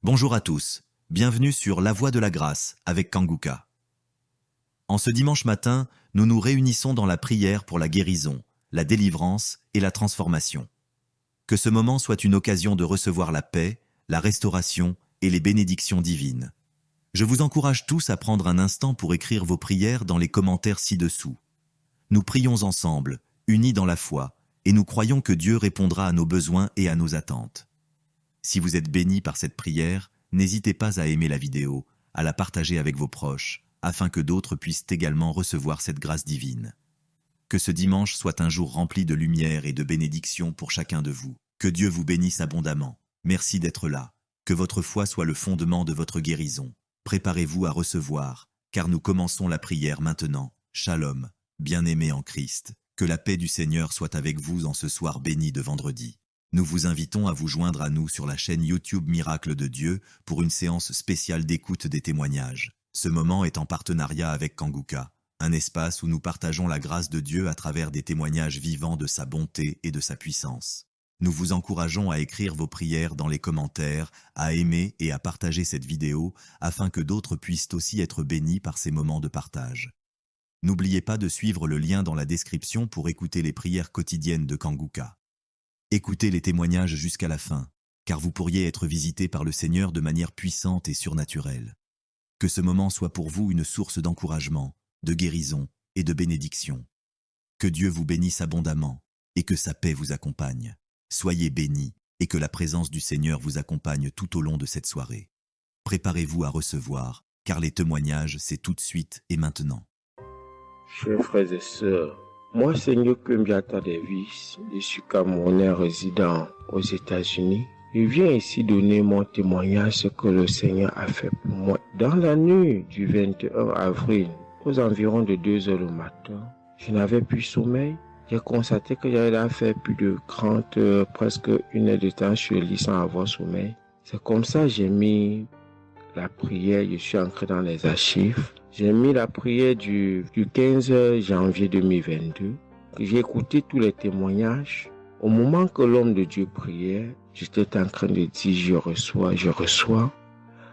Bonjour à tous, bienvenue sur La Voie de la Grâce avec Kanguka. En ce dimanche matin, nous nous réunissons dans la prière pour la guérison, la délivrance et la transformation. Que ce moment soit une occasion de recevoir la paix, la restauration et les bénédictions divines. Je vous encourage tous à prendre un instant pour écrire vos prières dans les commentaires ci-dessous. Nous prions ensemble, unis dans la foi, et nous croyons que Dieu répondra à nos besoins et à nos attentes. Si vous êtes béni par cette prière, n'hésitez pas à aimer la vidéo, à la partager avec vos proches, afin que d'autres puissent également recevoir cette grâce divine. Que ce dimanche soit un jour rempli de lumière et de bénédictions pour chacun de vous. Que Dieu vous bénisse abondamment. Merci d'être là. Que votre foi soit le fondement de votre guérison. Préparez-vous à recevoir, car nous commençons la prière maintenant. Shalom, bien-aimés en Christ. Que la paix du Seigneur soit avec vous en ce soir béni de vendredi. Nous vous invitons à vous joindre à nous sur la chaîne YouTube Miracle de Dieu pour une séance spéciale d'écoute des témoignages. Ce moment est en partenariat avec Kanguka, un espace où nous partageons la grâce de Dieu à travers des témoignages vivants de sa bonté et de sa puissance. Nous vous encourageons à écrire vos prières dans les commentaires, à aimer et à partager cette vidéo afin que d'autres puissent aussi être bénis par ces moments de partage. N'oubliez pas de suivre le lien dans la description pour écouter les prières quotidiennes de Kanguka. Écoutez les témoignages jusqu'à la fin, car vous pourriez être visité par le Seigneur de manière puissante et surnaturelle. Que ce moment soit pour vous une source d'encouragement, de guérison et de bénédiction. Que Dieu vous bénisse abondamment et que sa paix vous accompagne. Soyez bénis et que la présence du Seigneur vous accompagne tout au long de cette soirée. Préparez-vous à recevoir, car les témoignages, c'est tout de suite et maintenant. Chers frères et sœurs, moi, Seigneur Kumbiata Davis, je suis Camerounais résident aux États-Unis. Je viens ici donner mon témoignage ce que le Seigneur a fait pour moi. Dans la nuit du 21 avril, aux environs de 2 heures le matin, je n'avais plus sommeil. J'ai constaté que j'avais fait plus de 30 heures, presque 1 heure de temps sur le lit sans avoir sommeil. C'est comme ça que j'ai mis la prière, je suis entré dans les archives. J'ai mis la prière du 15 janvier 2022. J'ai écouté tous les témoignages. Au moment que l'homme de Dieu priait, j'étais en train de dire je reçois.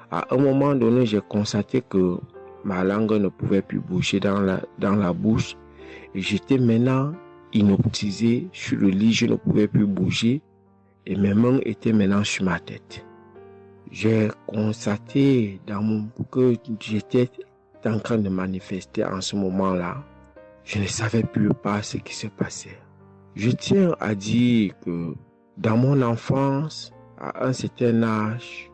À un moment donné, j'ai constaté que ma langue ne pouvait plus bouger dans la bouche. Et j'étais maintenant inoptisé sur le lit, je ne pouvais plus bouger. Et mes mains étaient maintenant sur ma tête. J'ai constaté que j'étais en train de manifester en ce moment-là. Je ne savais plus pas ce qui se passait. Je tiens à dire que dans mon enfance, à un certain âge,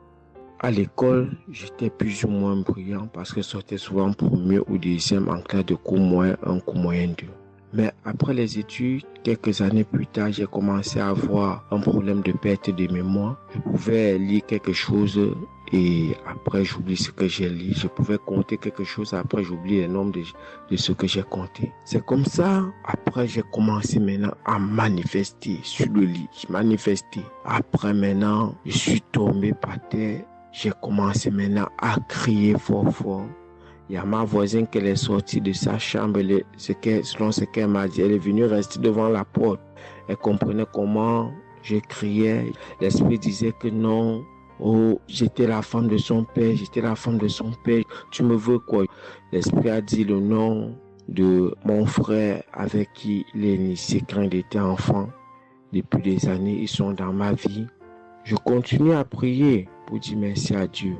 à l'école, j'étais plus ou moins brillant parce que je sortais souvent premier ou deuxième en classe de cours moyen 1, cours moyen 2. Mais après les études, quelques années plus tard, j'ai commencé à avoir un problème de perte de mémoire. Je pouvais lire quelque chose et après j'oublie ce que j'ai lu. Je pouvais compter quelque chose, après j'oublie le nombre de ce que j'ai compté. C'est comme ça, après j'ai commencé maintenant à manifester sur le lit. Je manifestais. Après maintenant, je suis tombé par terre. J'ai commencé maintenant à crier fort fort. Il y a ma voisine qui est sortie de sa chambre, selon ce qu'elle m'a dit, elle est venue rester devant la porte. Elle comprenait comment je criais. L'esprit disait que non, oh, j'étais la femme de son père, tu me veux quoi? L'esprit a dit le nom de mon frère avec qui il est initié quand il était enfant. Depuis des années, ils sont dans ma vie. Je continue à prier pour dire merci à Dieu.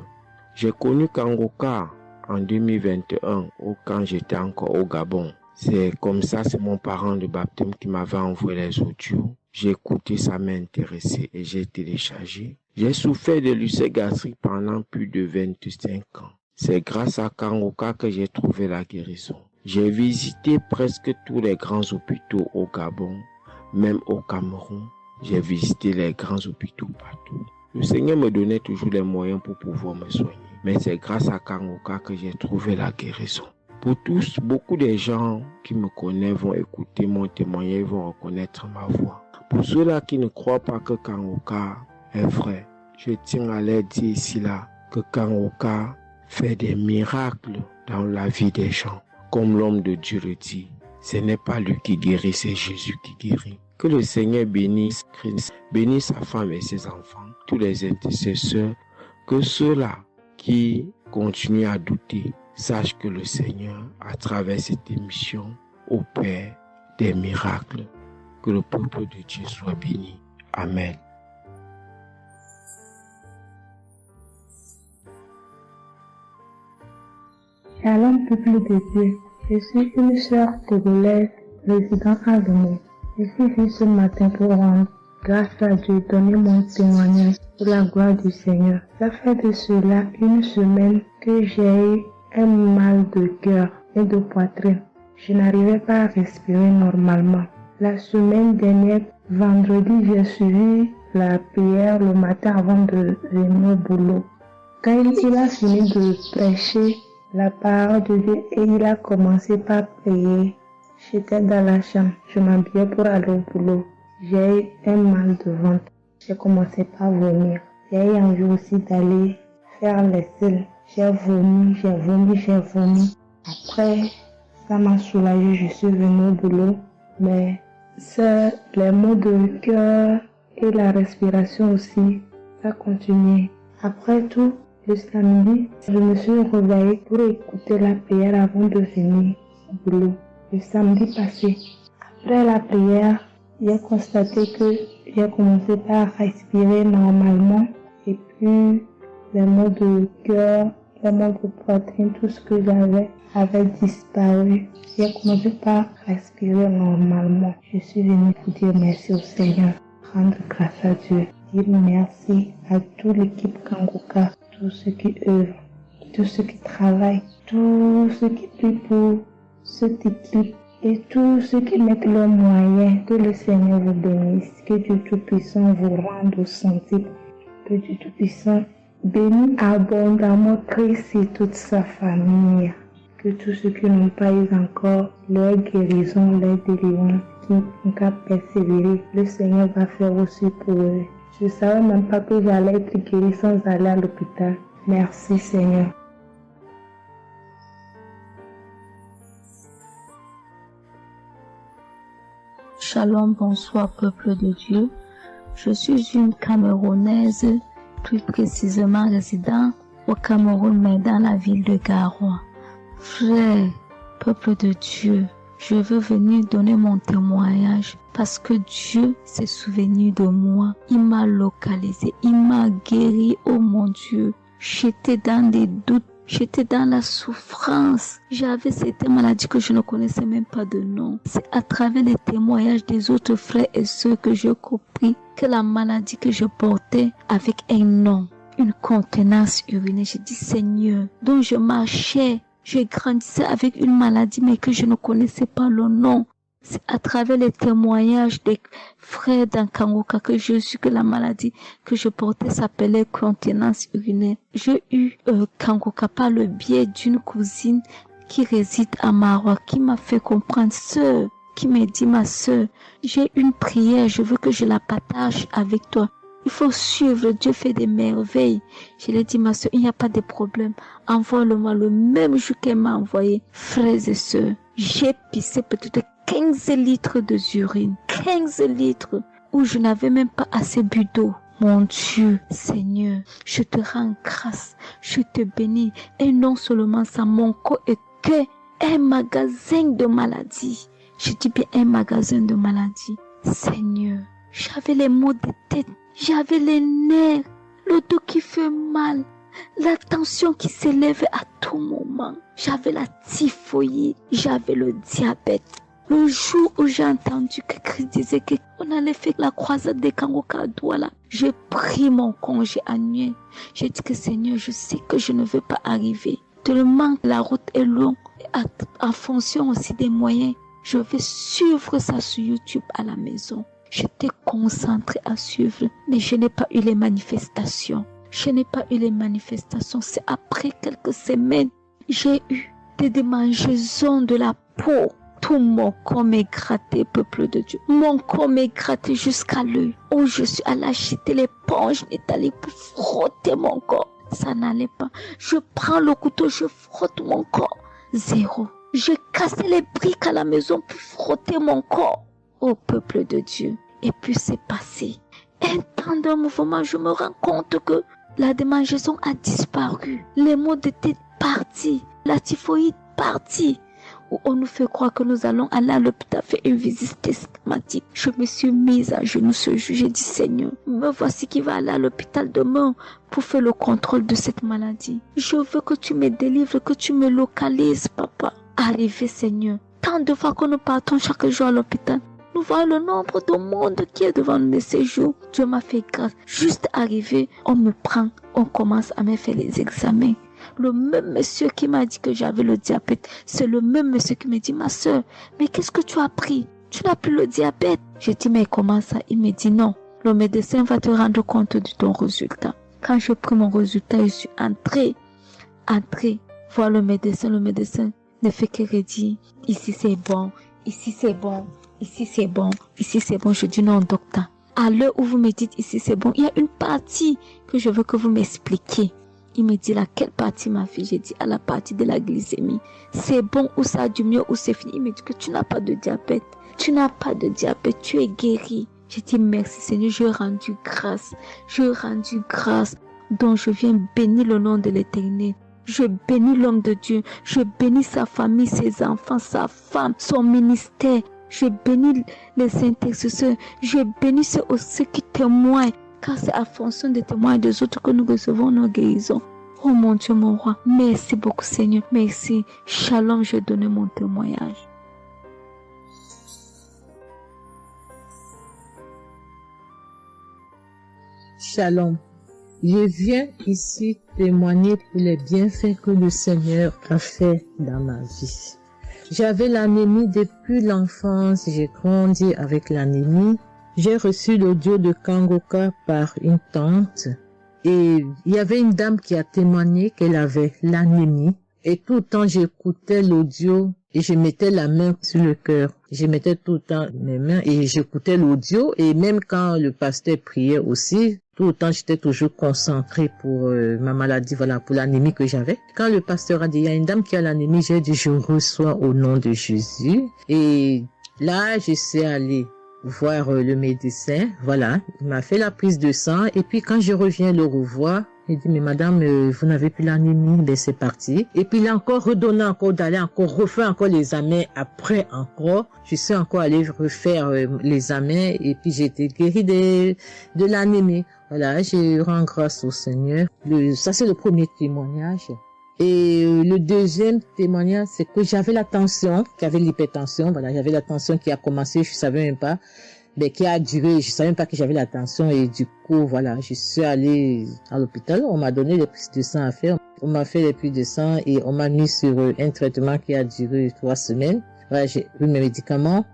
J'ai connu Kanguka en 2021, quand j'étais encore au Gabon. C'est comme ça, c'est mon parent de baptême qui m'avait envoyé les audios. J'ai écouté, ça m'a intéressé et j'ai téléchargé. J'ai souffert de l'ulcère gastrique pendant plus de 25 ans. C'est grâce à Kanguka que j'ai trouvé la guérison. J'ai visité presque tous les grands hôpitaux au Gabon, même au Cameroun. J'ai visité les grands hôpitaux partout. Le Seigneur me donnait toujours les moyens pour pouvoir me soigner. Mais c'est grâce à Kanguka que j'ai trouvé la guérison. Pour tous, beaucoup de gens qui me connaissent vont écouter mon témoignage, vont reconnaître ma voix. Pour ceux-là qui ne croient pas que Kanguka est vrai, je tiens à leur dire ici là que Kanguka fait des miracles dans la vie des gens. Comme l'homme de Dieu le dit, ce n'est pas lui qui guérit, c'est Jésus qui guérit. Que le Seigneur bénisse Christ, bénisse sa femme et ses enfants, tous les intercesseurs Que ceux-là qui continuent à douter sachent que le Seigneur, à travers cette émission, opère des miracles. Que le peuple de Dieu soit béni. Amen. Shalom, peuple de Dieu. Je suis une sœur togolaise résidant à Lomé. Je suis venue ce matin pour rendre grâce à Dieu, donner mon témoignage pour la gloire du Seigneur. Ça fait de cela une semaine que j'ai eu un mal de cœur et de poitrine. Je n'arrivais pas à respirer normalement. La semaine dernière, vendredi, j'ai suivi la prière le matin avant de venir au boulot. Quand il a fini de prêcher la parole de Dieu et il a commencé par prier, j'étais dans la chambre, je m'habillais pour aller au boulot. J'ai eu un mal de ventre. J'ai commencé par vomir. J'ai eu envie aussi d'aller faire les selles. J'ai vomi. Après, ça m'a soulagé, je suis venue au boulot. Mais les maux de cœur et la respiration aussi, ça continuait. Après tout, le samedi, je me suis réveillée pour écouter la prière avant de venir au boulot. Le samedi passé, après la prière, j'ai constaté que j'ai commencé par respirer normalement et puis les maux de cœur, les maux de poitrine, tout ce que j'avais avait disparu. J'ai commencé par respirer normalement. Je suis venue pour dire merci au Seigneur, rendre grâce à Dieu, dire merci à toute l'équipe Kanguka, tous ceux qui œuvrent, tous ceux qui travaillent, tous ceux qui prient pour cette équipe et tous ceux qui mettent leurs moyens. Que le Seigneur vous bénisse, que Dieu Tout-Puissant vous rende au santé, que Dieu Tout-Puissant bénisse abondamment Christ et toute sa famille. Que tous ceux qui n'ont pas eu encore leur guérison, leur délivrance, qui n'ont qu'à persévérer, le Seigneur va faire aussi pour eux. Je ne savais même pas que j'allais être guérie sans aller à l'hôpital. Merci Seigneur. Shalom, bonsoir peuple de Dieu. Je suis une Camerounaise, plus précisément résident au Cameroun, mais dans la ville de Garoua. Frère, peuple de Dieu, je veux venir donner mon témoignage parce que Dieu s'est souvenu de moi. Il m'a localisé, il m'a guéri, oh mon Dieu. J'étais dans des doutes, j'étais dans la souffrance. J'avais cette maladie que je ne connaissais même pas de nom. C'est à travers les témoignages des autres frères et sœurs que j'ai compris que la maladie que je portais avec un nom, une contenance urinaire. J'ai dit Seigneur, dont je marchais, je grandissais avec une maladie mais que je ne connaissais pas le nom. C'est à travers les témoignages des frères d'Ankanguka que je suis que la maladie que je portais s'appelait continence urinaire. J'ai eu Kanguka par le biais d'une cousine qui réside à Maroc, qui m'a fait comprendre, sœur, qui m'a dit ma sœur, j'ai une prière, je veux que je la partage avec toi. Il faut suivre, Dieu fait des merveilles. Je lui ai dit, ma soeur, il n'y a pas de problème. Envoie-le-moi le même jour qu'elle m'a envoyé. Frères et sœurs, j'ai pissé peut-être 15 litres d'urine. 15 litres où je n'avais même pas assez bu d'eau. Mon Dieu, Seigneur, je te rends grâce. Je te bénis. Et non seulement ça, mon corps est que un magasin de maladies. Je dis bien un magasin de maladies. Seigneur, j'avais les maux de tête. J'avais les nerfs, le dos qui fait mal, la tension qui s'élève à tout moment. J'avais la typhoïde, j'avais le diabète. Le jour où j'ai entendu que Christ disait qu'on allait faire la croisade des Kanguka à Douala, j'ai pris mon congé annuel. J'ai dit que Seigneur, je sais que je ne veux pas arriver. Tellement la route est longue, en fonction aussi des moyens. Je vais suivre ça sur YouTube à la maison. J'étais concentrée à suivre, mais je n'ai pas eu les manifestations. C'est après quelques semaines, j'ai eu des démangeaisons de la peau. Tout mon corps m'est gratté, peuple de Dieu. Mon corps m'est gratté jusqu'à l'œil. Oh, je suis allée acheter l'éponge, allée pour frotter mon corps. Ça n'allait pas. Je prends le couteau, je frotte mon corps. Zéro. J'ai cassé les briques à la maison pour frotter mon corps. Ô peuple de Dieu. Et puis c'est passé. Un temps de mouvement, je me rends compte que La démangeaison a disparu. Les maux de tête partis. La typhoïde partie. Où on nous fait croire que nous allons aller à l'hôpital faire une visite systématique. Je me suis mise à genoux ce jour. J'ai dit, Seigneur, me voici qui va aller à l'hôpital demain pour faire le contrôle de cette maladie. Je veux que tu me délivres, que tu me localises, papa. Arrivé, Seigneur. Tant de fois que nous partons chaque jour à l'hôpital, nous voyons le nombre de monde qui est devant nous de ces jours. Dieu m'a fait grâce. Juste arrivé, on me prend, on commence à me faire les examens. Le même monsieur qui m'a dit que j'avais le diabète, c'est le même monsieur qui me dit, ma soeur, mais qu'est-ce que tu as pris? Tu n'as plus le diabète. J'ai dit, mais comment ça? Il me dit, non, le médecin va te rendre compte de ton résultat. Quand j'ai pris mon résultat, je suis entrée, voir le médecin ne fait que redire, ici c'est bon, ici c'est bon, ici c'est bon, ici c'est bon. Je dis, non, docteur, à l'heure où vous me dites ici c'est bon, il y a une partie que je veux que vous m'expliquiez. Il me dit, laquelle partie, ma fille? J'ai dit, à la partie de la glycémie. C'est bon ou ça a du mieux ou c'est fini? Il me dit que tu n'as pas de diabète. Tu n'as pas de diabète, tu es guéri. J'ai dit, merci Seigneur, je rendu grâce. Donc je viens bénir le nom de l'Éternel. Je bénis l'homme de Dieu. Je bénis sa famille, ses enfants, sa femme, son ministère. Je bénis les intercesseurs. Je bénis ceux qui témoignent. Car c'est à fonction des témoins des autres que nous recevons nos guérisons. Oh mon Dieu, mon roi, merci beaucoup Seigneur, merci. Shalom, je donne mon témoignage. Shalom, je viens ici témoigner pour les bienfaits que le Seigneur a fait dans ma vie. J'avais l'anémie depuis l'enfance, j'ai grandi avec l'anémie. J'ai reçu l'audio de Kangoka par une tante et il y avait une dame qui a témoigné qu'elle avait l'anémie et tout le temps j'écoutais l'audio et je mettais la main sur le cœur. Je mettais tout le temps mes mains et j'écoutais l'audio et même quand le pasteur priait aussi, tout le temps j'étais toujours concentrée pour ma maladie, voilà, pour l'anémie que j'avais. Quand le pasteur a dit, il y a une dame qui a l'anémie, j'ai dit, je reçois au nom de Jésus et là je suis allée voir le médecin, voilà, il m'a fait la prise de sang et puis quand je reviens le revoir, il dit mais madame vous n'avez plus l'anémie, ben c'est parti. Et puis il a encore redonné encore d'aller encore refaire encore les examens après encore, je suis encore allée refaire les examens et puis j'ai été guérie de l'anémie. Voilà, je rends grâce au Seigneur. Ça c'est le premier témoignage. Et le deuxième témoignage, c'est que j'avais la tension, j'avais l'hypertension, voilà, j'avais la tension qui a commencé, je savais même pas, mais qui a duré, je savais même pas que j'avais la tension et du coup, voilà, je suis allée à l'hôpital, on m'a donné les prises de sang à faire, on m'a fait les prises de sang et on m'a mis sur un traitement qui a duré 3 semaines. Voilà, j'ai eu mes médicaments.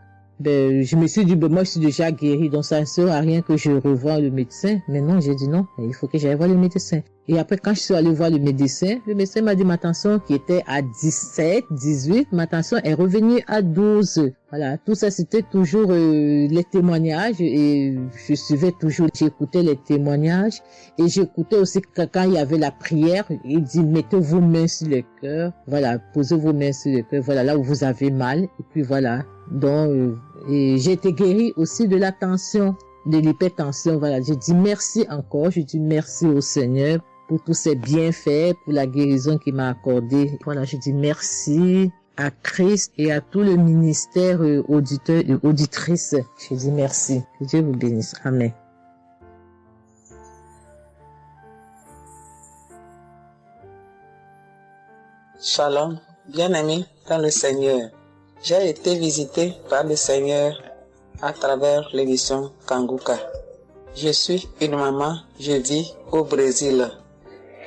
Ben, je me suis dit, ben, moi, je suis déjà guérie, donc ça ne sert à rien que je revoie le médecin. Mais non, j'ai dit non, il faut que j'aille voir le médecin. Et après, quand je suis allée voir le médecin m'a dit ma tension qui était à 17, 18, ma tension est revenue à 12. Voilà, tout ça, c'était toujours les témoignages et je suivais toujours, j'écoutais les témoignages et j'écoutais aussi quand il y avait la prière, il dit, mettez vos mains sur le cœur, voilà, posez vos mains sur le cœur, voilà, là où vous avez mal, et puis voilà. Donc, et j'ai été guérie aussi de la tension, de l'hypertension, voilà. Je dis merci encore, je dis merci au Seigneur pour tous ses bienfaits, pour la guérison qu'il m'a accordée. Voilà, je dis merci à Christ et à tout le ministère auditeur et auditrice. Je dis merci. Que Dieu vous bénisse. Amen. Shalom, bien-aimé dans le Seigneur. J'ai été visité par le Seigneur à travers l'émission Kanguka. Je suis une maman, je vis au Brésil.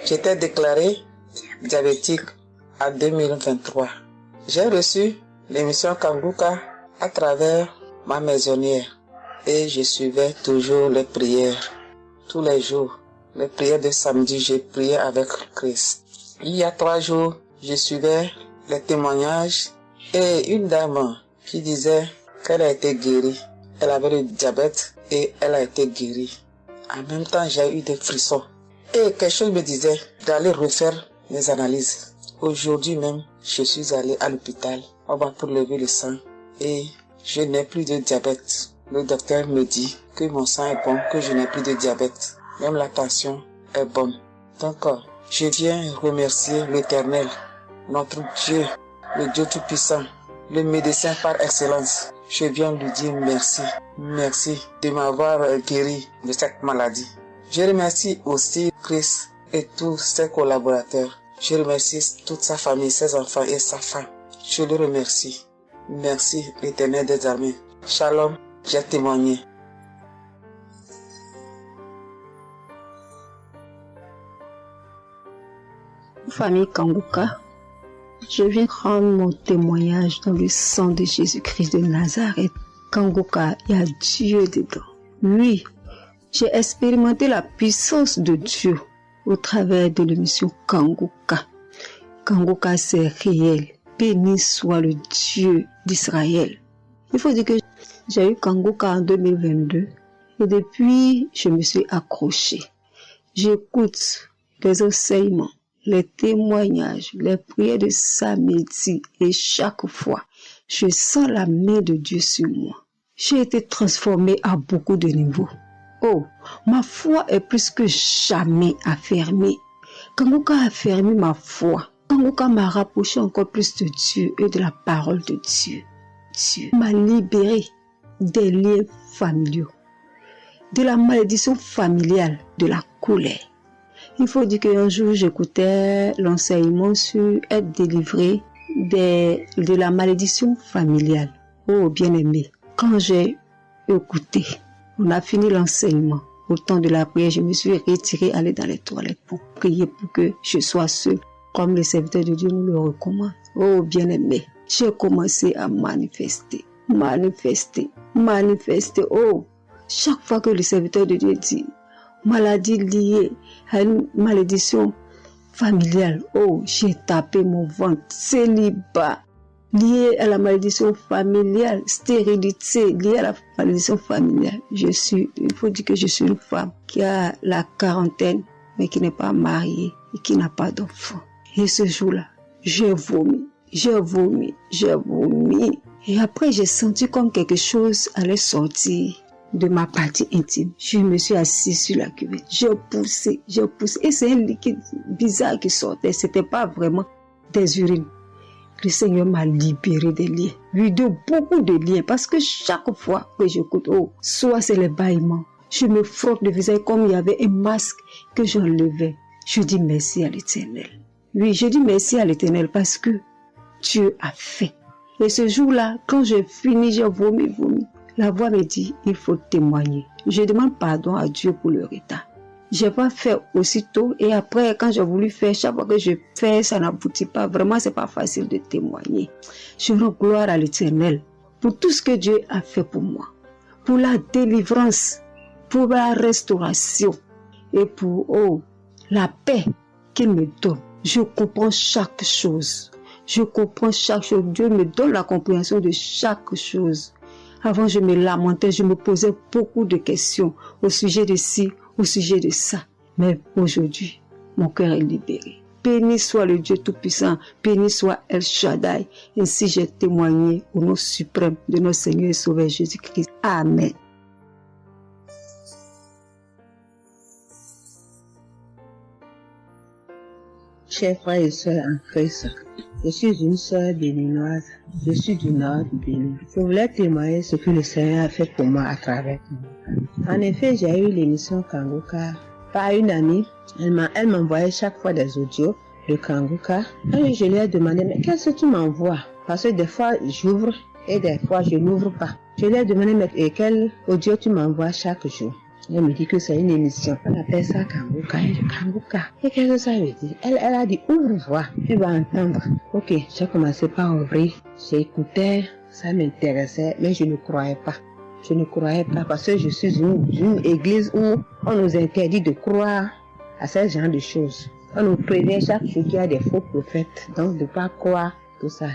J'étais déclarée diabétique en 2023. J'ai reçu l'émission Kanguka à travers ma maisonnière et je suivais toujours les prières. Tous les jours, les prières de samedi, j'ai prié avec Christ. Il y a 3 jours, je suivais les témoignages et une dame qui disait qu'elle a été guérie. Elle avait le diabète et elle a été guérie. En même temps, j'ai eu des frissons. Et quelque chose me disait d'aller refaire mes analyses. Aujourd'hui même, je suis allé à l'hôpital. On va pour lever le sang et je n'ai plus de diabète. Le docteur me dit que mon sang est bon, que je n'ai plus de diabète. Même la tension est bonne. Donc, je viens remercier l'Éternel, notre Dieu, le Dieu Tout-Puissant, le médecin par excellence. Je viens lui dire merci. Merci de m'avoir guéri de cette maladie. Je remercie aussi Chris et tous ses collaborateurs. Je remercie toute sa famille, ses enfants et sa femme. Je le remercie. Merci l'Éternel des armées. Shalom, j'ai témoigné. Famille Kanguka, je viens rendre mon témoignage dans le sang de Jésus-Christ de Nazareth. Kanguka, il y a Dieu dedans. Oui, j'ai expérimenté la puissance de Dieu au travers de l'émission Kanguka. Kanguka, c'est réel. Béni soit le Dieu d'Israël. Il faut dire que j'ai eu Kanguka en 2022 et depuis, je me suis accrochée. J'écoute les enseignements, les témoignages, les prières de samedi et chaque fois, je sens la main de Dieu sur moi. J'ai été transformée à beaucoup de niveaux. Oh, ma foi est plus que jamais affermie. Kanguka a affermi ma foi. Kanguka m'a rapproché encore plus de Dieu et de la parole de Dieu. Dieu m'a libéré des liens familiaux, de la malédiction familiale, de la colère. Il faut dire qu'un jour, j'écoutais l'enseignement sur être délivré de la malédiction familiale. Oh, bien-aimé, quand j'ai écouté, on a fini l'enseignement. Au temps de la prière, je me suis retirée, aller dans les toilettes pour prier pour que je sois seule, comme le serviteur de Dieu nous le recommande. Oh, bien-aimé, j'ai commencé à manifester. Oh, chaque fois que le serviteur de Dieu dit maladie liée à une malédiction familiale, oh, j'ai tapé mon ventre. Célibat lié à la malédiction familiale, stérilité liée à la malédiction familiale. Il faut dire que je suis une femme qui a la quarantaine, mais qui n'est pas mariée et qui n'a pas d'enfant. Et ce jour-là, j'ai vomi. Et après, j'ai senti comme quelque chose allait sortir de ma partie intime. Je me suis assise sur la cuvette. J'ai poussé. Et c'est un liquide bizarre qui sortait. C'était pas vraiment des urines. Le Seigneur m'a libéré des liens. Oui, de beaucoup de liens. Parce que chaque fois que j'écoute, oh, soit c'est les bâillements. Je me frotte le visage comme il y avait un masque que j'enlevais. Je dis merci à l'Éternel. Oui, je dis merci à l'Éternel parce que Dieu a fait. Et ce jour-là, quand j'ai fini, j'ai vomi. La voix me dit, il faut témoigner. Je demande pardon à Dieu pour le retard. Je n'ai pas fait aussitôt et après, quand j'ai voulu faire, chaque fois que je fais, ça n'aboutit pas. Vraiment, c'est pas facile de témoigner. Je rends gloire à l'Éternel pour tout ce que Dieu a fait pour moi. Pour la délivrance, pour la restauration et pour, la paix qu'il me donne. Je comprends chaque chose. Dieu me donne la compréhension de chaque chose. Avant, je me lamentais, je me posais beaucoup de questions au sujet de ci, au sujet de ça. Mais aujourd'hui, mon cœur est libéré. Béni soit le Dieu Tout-Puissant, béni soit El Shaddai. Ainsi j'ai témoigné au nom suprême de notre Seigneur et Sauveur Jésus-Christ. Amen. Chers frères et sœurs en Christ, je suis une sœur béninoise, je suis du nord du Bénin. Je voulais témoigner ce que le Seigneur a fait pour moi à travers moi. En effet, j'ai eu l'émission Kanguka par une amie. Elle m'envoyait chaque fois des audios de Kanguka. Et je lui ai demandé, mais qu'est-ce que tu m'envoies? Parce que des fois, j'ouvre et des fois, je n'ouvre pas. Je lui ai demandé, mais quel audio tu m'envoies chaque jour? Elle me dit que c'est une émission. On appelle ça Kanguka. Kanguka. Et qu'est-ce que ça veut dire? Elle a dit, ouvre-toi, tu vas entendre. Ok, j'ai commencé par ouvrir. J'écoutais, ça m'intéressait, mais je ne croyais pas. Parce que je suis une église où on nous interdit de croire à ce genre de choses. On nous prévient chaque jour qu'il y a des faux prophètes, donc de ne pas croire tout ça.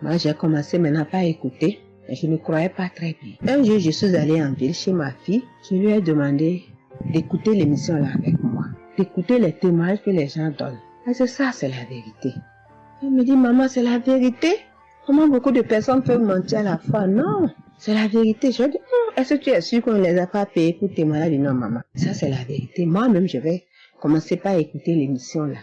Moi, j'ai commencé maintenant à écouter. Je ne croyais pas très bien. Un jour, je suis allée en ville chez ma fille. Je lui ai demandé d'écouter l'émission là avec moi, d'écouter les témoignages que les gens donnent. Et c'est ça, c'est la vérité. Elle me dit, maman, c'est la vérité. Comment beaucoup de personnes peuvent mentir à la fois? Non, c'est la vérité. Je lui ai dit, est-ce que tu es sûr qu'on ne les a pas payés pour témoigner? Elle a dit, non, maman, ça c'est la vérité. Moi-même, je vais commencé par écouter l'émission là.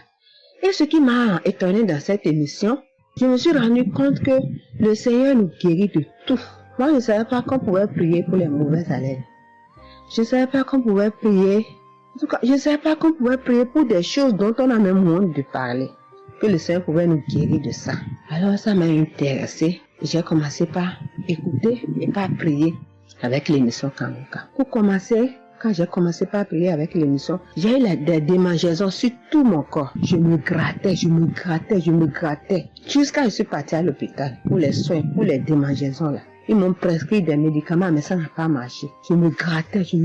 Et ce qui m'a étonné dans cette émission, je me suis rendu compte que le Seigneur nous guérit de tout. Moi, je ne savais pas qu'on pouvait prier pour les mauvaises haleines. Je ne savais pas qu'on pouvait prier. En tout cas, je ne savais pas qu'on pouvait prier pour des choses dont on a même honte de parler. Que le Seigneur pouvait nous guérir de ça. Alors ça m'a intéressé. J'ai commencé par écouter et par prier avec l'émission Kanguka. Pour commencer, quand j'ai commencé par prier avec l'émission, j'ai eu des démangeaisons sur tout mon corps. Je me grattais. Jusqu'à ce que je suis partie à l'hôpital pour les soins, pour les démangeaisons là. Ils m'ont prescrit des médicaments, mais ça n'a pas marché. Je me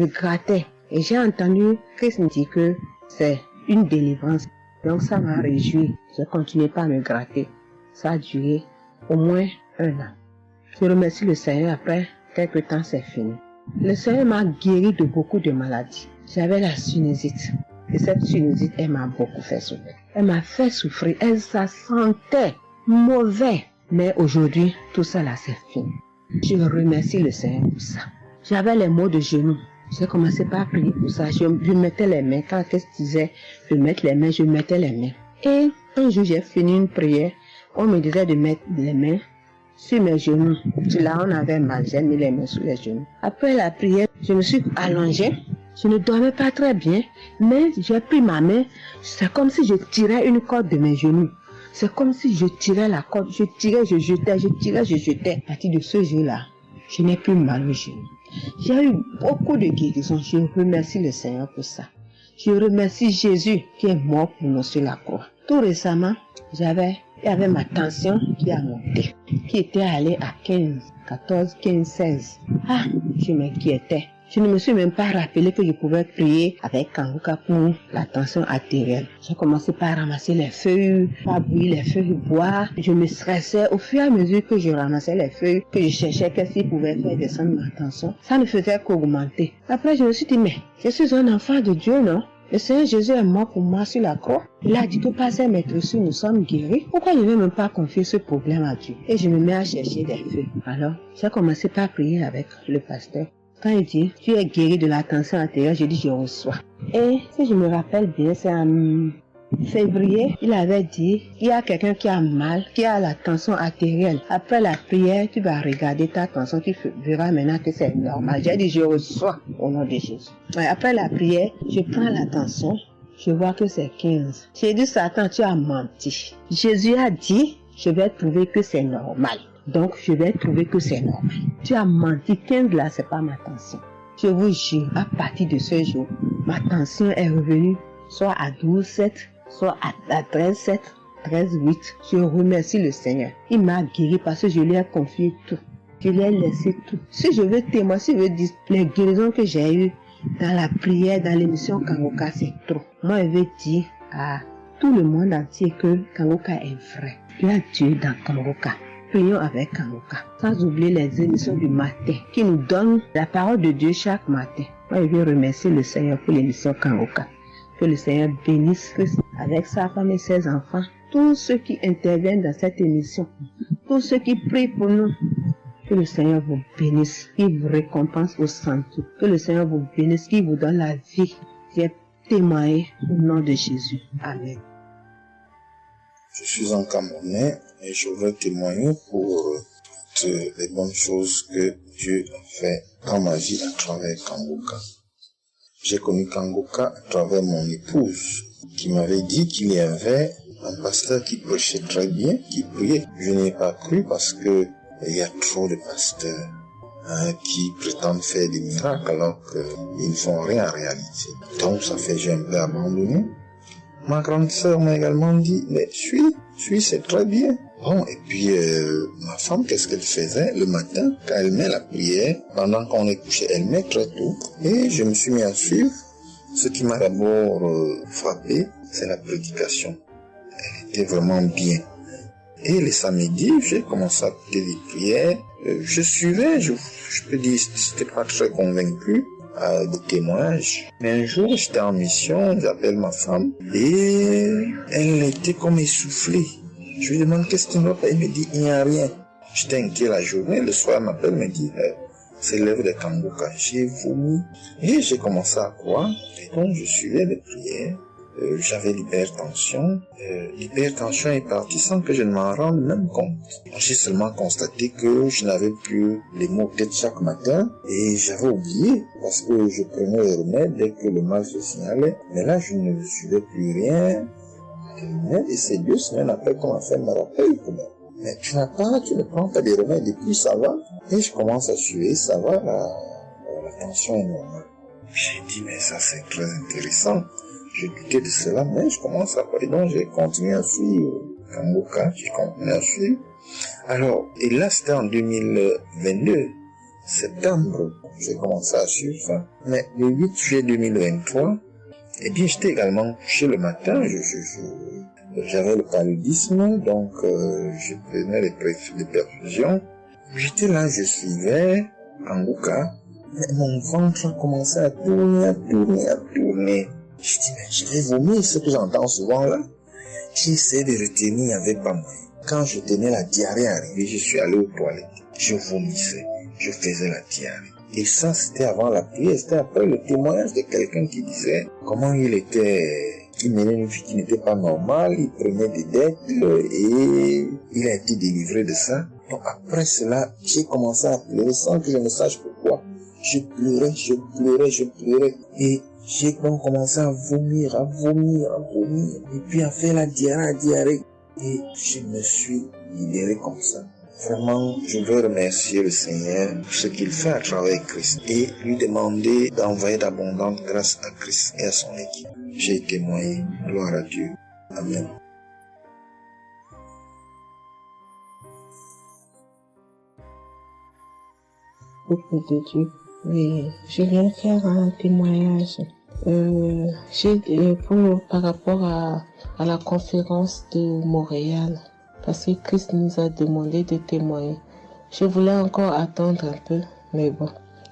grattais. Et j'ai entendu Christ me dire que c'est une délivrance. Donc ça m'a réjoui. J'ai continué par me gratter. Ça a duré au moins 1 an. Je remercie le Seigneur, après quelques temps c'est fini. Le Seigneur m'a guéri de beaucoup de maladies. J'avais la sinusite. Et cette sinusite, elle m'a beaucoup fait souffrir. Elle m'a fait souffrir. Ça sentait mauvais. Mais aujourd'hui, tout ça là, c'est fini. Je remercie le Seigneur pour ça. J'avais les maux de genoux. J'ai commencé par prier pour ça. Je mettais les mains. Quand qu'est-ce que disait, je mettais les mains. Et un jour, j'ai fini une prière. On me disait de mettre les mains sur mes genoux. Là, on avait mal. J'ai mis les mains sur les genoux. Après la prière, je me suis allongée. Je ne dormais pas très bien. Mais j'ai pris ma main. C'est comme si je tirais une corde de mes genoux. C'est comme si je tirais la corde. Je tirais, je jetais. À partir de ce jour-là, je n'ai plus mal aux genoux. J'ai eu beaucoup de guérisons. Je remercie le Seigneur pour ça. Je remercie Jésus qui est mort pour nous sur la croix. Tout récemment, il y avait ma tension qui a monté, qui était allée à 14, 15, 16. Ah, je m'inquiétais. Je ne me suis même pas rappelé que je pouvais prier avec Kanguka pour la tension artérielle. J'ai commencé par ramasser les feuilles, par bouillir les feuilles bois. Je me stressais au fur et à mesure que je ramassais les feuilles, que je cherchais qu'est-ce qui pouvait faire descendre ma tension. Ça ne faisait qu'augmenter. Après, je me suis dit, mais je suis un enfant de Dieu, non? Le Seigneur Jésus est mort pour moi sur la croix. Il a dit que par ses maîtresses, nous sommes guéris. Pourquoi je ne vais même pas confier ce problème à Dieu? Et je me mets à chercher des feuilles. Alors, j'ai commencé par prier avec le pasteur. Quand il dit, tu es guéri de la tension artérielle, je dis, je reçois. Et si je me rappelle bien, c'est en février, il avait dit, il y a quelqu'un qui a mal, qui a la tension artérielle. Après la prière, tu vas regarder ta tension, tu verras maintenant que c'est normal. J'ai dit, je reçois au nom de Jésus. Et après la prière, je prends la tension, je vois que c'est 15. J'ai dit, Satan, tu as menti. Jésus a dit, je vais trouver que c'est normal. Donc, je vais trouver que c'est normal. Tu as menti, 15 là, c'est pas ma tension. Je vous jure, à partir de ce jour, ma tension est revenue soit à 12,7, soit à 13,7, 13,8. Je remercie le Seigneur. Il m'a guéri parce que je lui ai confié tout. Je lui ai laissé tout. Si je veux témoigner, si je veux dire les guérisons que j'ai eues dans la prière, dans l'émission Kanguka, c'est trop. Moi, je veux dire à tout le monde entier que Kanguka est vrai. Il y a Dieu dans Kanguka. Prions avec Kanguka. Sans oublier les émissions du matin qui nous donnent la parole de Dieu chaque matin. Moi, je veux remercier le Seigneur pour l'émission Kanguka. Que le Seigneur bénisse Christ avec sa femme et ses enfants. Tous ceux qui interviennent dans cette émission. Tous ceux qui prient pour nous. Que le Seigneur vous bénisse. Qu'il vous récompense au centre. Que le Seigneur vous bénisse. Qu'il vous donne la vie. J'ai témoigné au nom de Jésus. Amen. Je suis un Camerounais et je veux témoigner pour toutes les bonnes choses que Dieu a fait dans ma vie à travers Kanguka. J'ai connu Kanguka à travers mon épouse qui m'avait dit qu'il y avait un pasteur qui prêchait très bien, qui priait. Je n'ai pas cru parce que il y a trop de pasteurs qui prétendent faire des miracles alors qu'ils ne font rien en réalité. Donc ça fait j'ai un peu abandonné. Ma grande sœur m'a également dit, mais suis, c'est très bien. Bon, et puis ma femme, qu'est-ce qu'elle faisait le matin quand elle met la prière, pendant qu'on est couché, elle met très tôt. Et je me suis mis à suivre. Ce qui m'a d'abord frappé, c'est la prédication. Elle était vraiment bien. Et les samedis, j'ai commencé à écouter les prières. Je suivais, je peux dire, j'étais pas très convaincu de témoignages. Mais un jour, j'étais en mission, j'appelle ma femme, et elle était comme essoufflée. Je lui demande qu'est-ce qui ne va pas, elle me dit, il n'y a rien. J'étais inquiet la journée, le soir, elle m'appelle, me dit, c'est l'œuvre de Kanguka. J'ai vomi, et j'ai commencé à croire, et donc je suivais les prières. j'avais l'hypertension. L'hypertension est partie sans que je ne m'en rende même compte. J'ai seulement constaté que je n'avais plus les maux de tête chaque matin et j'avais oublié parce que je prenais les remèdes dès que le mal se signalait. Mais là, je ne suivais plus rien. Et c'est 2 semaines après qu'on m'a fait me rappeler que mais tu ne prends pas des remèdes et puis ça va. Et je commence à suivre, ça va, la tension est normale. J'ai dit, mais ça c'est très intéressant. Je doutais de cela, mais je commence à parler. Donc j'ai continué à suivre Kanguka, j'ai continué à suivre. Alors, et là c'était en 2022, septembre, j'ai commencé à suivre ça. Mais le 8 juillet 2023, eh bien j'étais également couché le matin, j'avais le paludisme, donc je prenais les perfusions. J'étais là, je suivais Kanguka, mais mon ventre a commencé à tourner. Je dis, mais je vais vomir, ce que j'entends souvent là. J'ai essayé de retenir, il n'y avait pas moyen. Quand je tenais la diarrhée arrivée, je suis allé aux toilettes. Je vomissais, je faisais la diarrhée. Et ça, c'était avant la prière, c'était après le témoignage de quelqu'un qui disait comment il menait une vie qui n'était pas normale, il prenait des dettes et il a été délivré de ça. Donc après cela, j'ai commencé à pleurer sans que je ne sache pourquoi. Je pleurais et j'ai donc commencé à vomir et puis à faire la diarrhée et je me suis libéré comme ça. Vraiment, je veux remercier le Seigneur pour ce qu'il fait à travers Christ et lui demander d'envoyer d'abondantes grâces à Christ et à son équipe. J'ai témoigné, gloire à Dieu. Amen. Peuple de Dieu. Oui, je viens faire un témoignage. Par rapport à la conférence de Montréal, parce que Christ nous a demandé de témoigner. Je voulais encore attendre un peu, mais bon,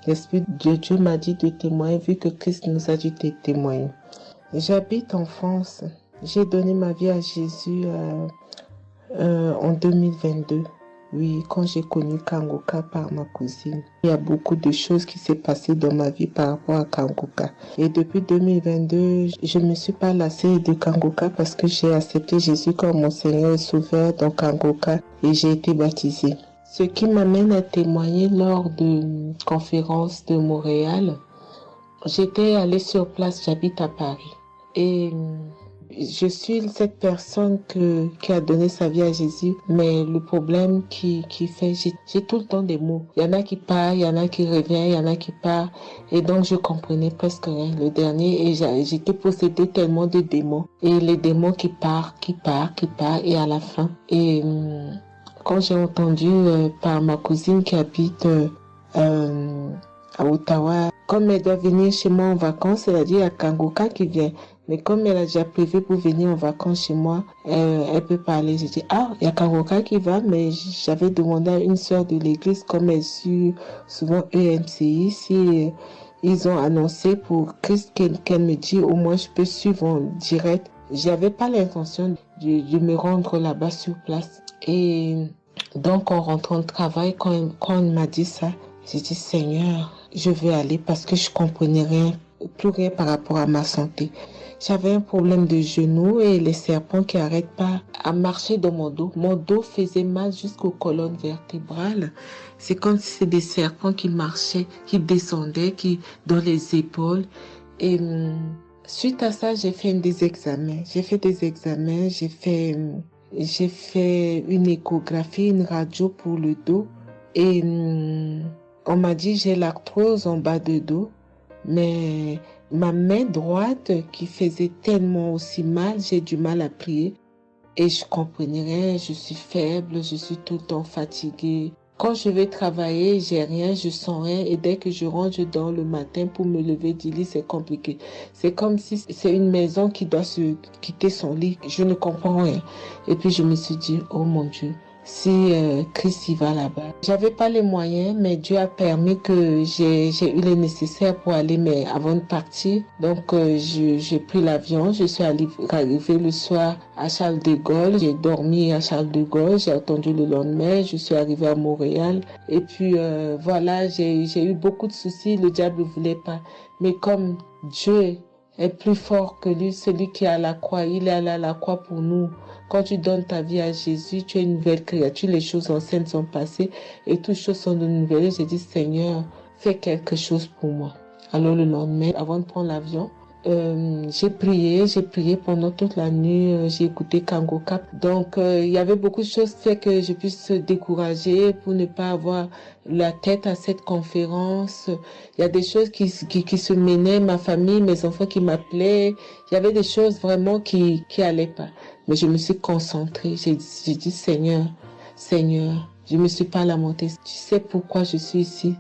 l'Esprit de Dieu m'a dit de témoigner vu que Christ nous a dit de témoigner. J'habite en France. J'ai donné ma vie à Jésus en 2022. Oui, quand j'ai connu Kanguka par ma cousine. Il y a beaucoup de choses qui s'est passées dans ma vie par rapport à Kanguka. Et depuis 2022, je ne me suis pas lassée de Kanguka parce que j'ai accepté Jésus comme mon Seigneur et Sauveur dans Kanguka et j'ai été baptisée. Ce qui m'amène à témoigner lors de conférence de Montréal, j'étais allée sur place, j'habite à Paris. Et je suis cette personne qui a donné sa vie à Jésus, mais le problème qui fait, j'ai tout le temps des mots. Il y en a qui partent, il y en a qui reviennent, il y en a qui partent, et donc je comprenais presque rien. Le dernier, et j'étais possédée tellement de démons, et les démons qui partent, et à la fin. Et quand j'ai entendu par ma cousine qui habite à Ottawa, comme elle doit venir chez moi en vacances, elle a dit à Kanguka qui vient. Mais comme elle a déjà prévu pour venir en vacances chez moi, elle peut parler. J'ai dit, il y a Kanguka qui va, mais j'avais demandé à une sœur de l'église, comme elle suit souvent EMCI, si ils ont annoncé pour Christ qu'elle me dit, au moins je peux suivre en direct. J'avais pas l'intention de me rendre là-bas sur place. Et donc en rentrant au travail, quand on m'a dit ça, j'ai dit, Seigneur, je vais aller parce que je comprenais plus rien par rapport à ma santé. J'avais un problème de genou et les serpents qui n'arrêtent pas à marcher dans mon dos. Mon dos faisait mal jusqu'aux colonnes vertébrales. C'est comme si c'était des serpents qui marchaient, qui descendaient, dans les épaules. Et suite à ça, j'ai fait des examens. J'ai fait une échographie, une radio pour le dos. Et on m'a dit j'ai l'arthrose en bas de dos. Mais ma main droite qui faisait tellement aussi mal, j'ai du mal à prier et je comprenais rien, je suis faible, je suis tout le temps fatiguée. Quand je vais travailler, j'ai rien, je sens rien et dès que je rentre, je dors le matin pour me lever du lit, c'est compliqué. C'est comme si c'est une maison qui doit se quitter son lit, je ne comprends rien. Et puis je me suis dit, oh mon Dieu, si Christ y va là-bas. J'avais pas les moyens, mais Dieu a permis que j'ai eu les nécessaires pour aller, mais avant de partir. Donc j'ai pris l'avion, je suis arrivée le soir à Charles de Gaulle, j'ai dormi à Charles de Gaulle, j'ai attendu le lendemain, je suis arrivée à Montréal. Et puis voilà, j'ai eu beaucoup de soucis, le diable ne voulait pas. Mais comme Dieu est plus fort que lui, celui qui est à la croix. Il est allé à la croix pour nous. Quand tu donnes ta vie à Jésus, tu es une nouvelle créature. Les choses anciennes sont passées et toutes choses sont de nouvelles. J'ai dit, Seigneur, fais quelque chose pour moi. Alors le lendemain, avant de prendre l'avion, j'ai prié pendant toute la nuit, j'ai écouté Kangoka. Donc il y avait beaucoup de choses qui fait que je puisse décourager pour ne pas avoir la tête à cette conférence. Il y a des choses qui se menaient, ma famille, mes enfants qui m'appelaient. Il y avait des choses vraiment qui allaient pas. Mais je me suis concentrée. J'ai dit Seigneur, je me suis pas lamentée. Tu sais pourquoi je suis ici?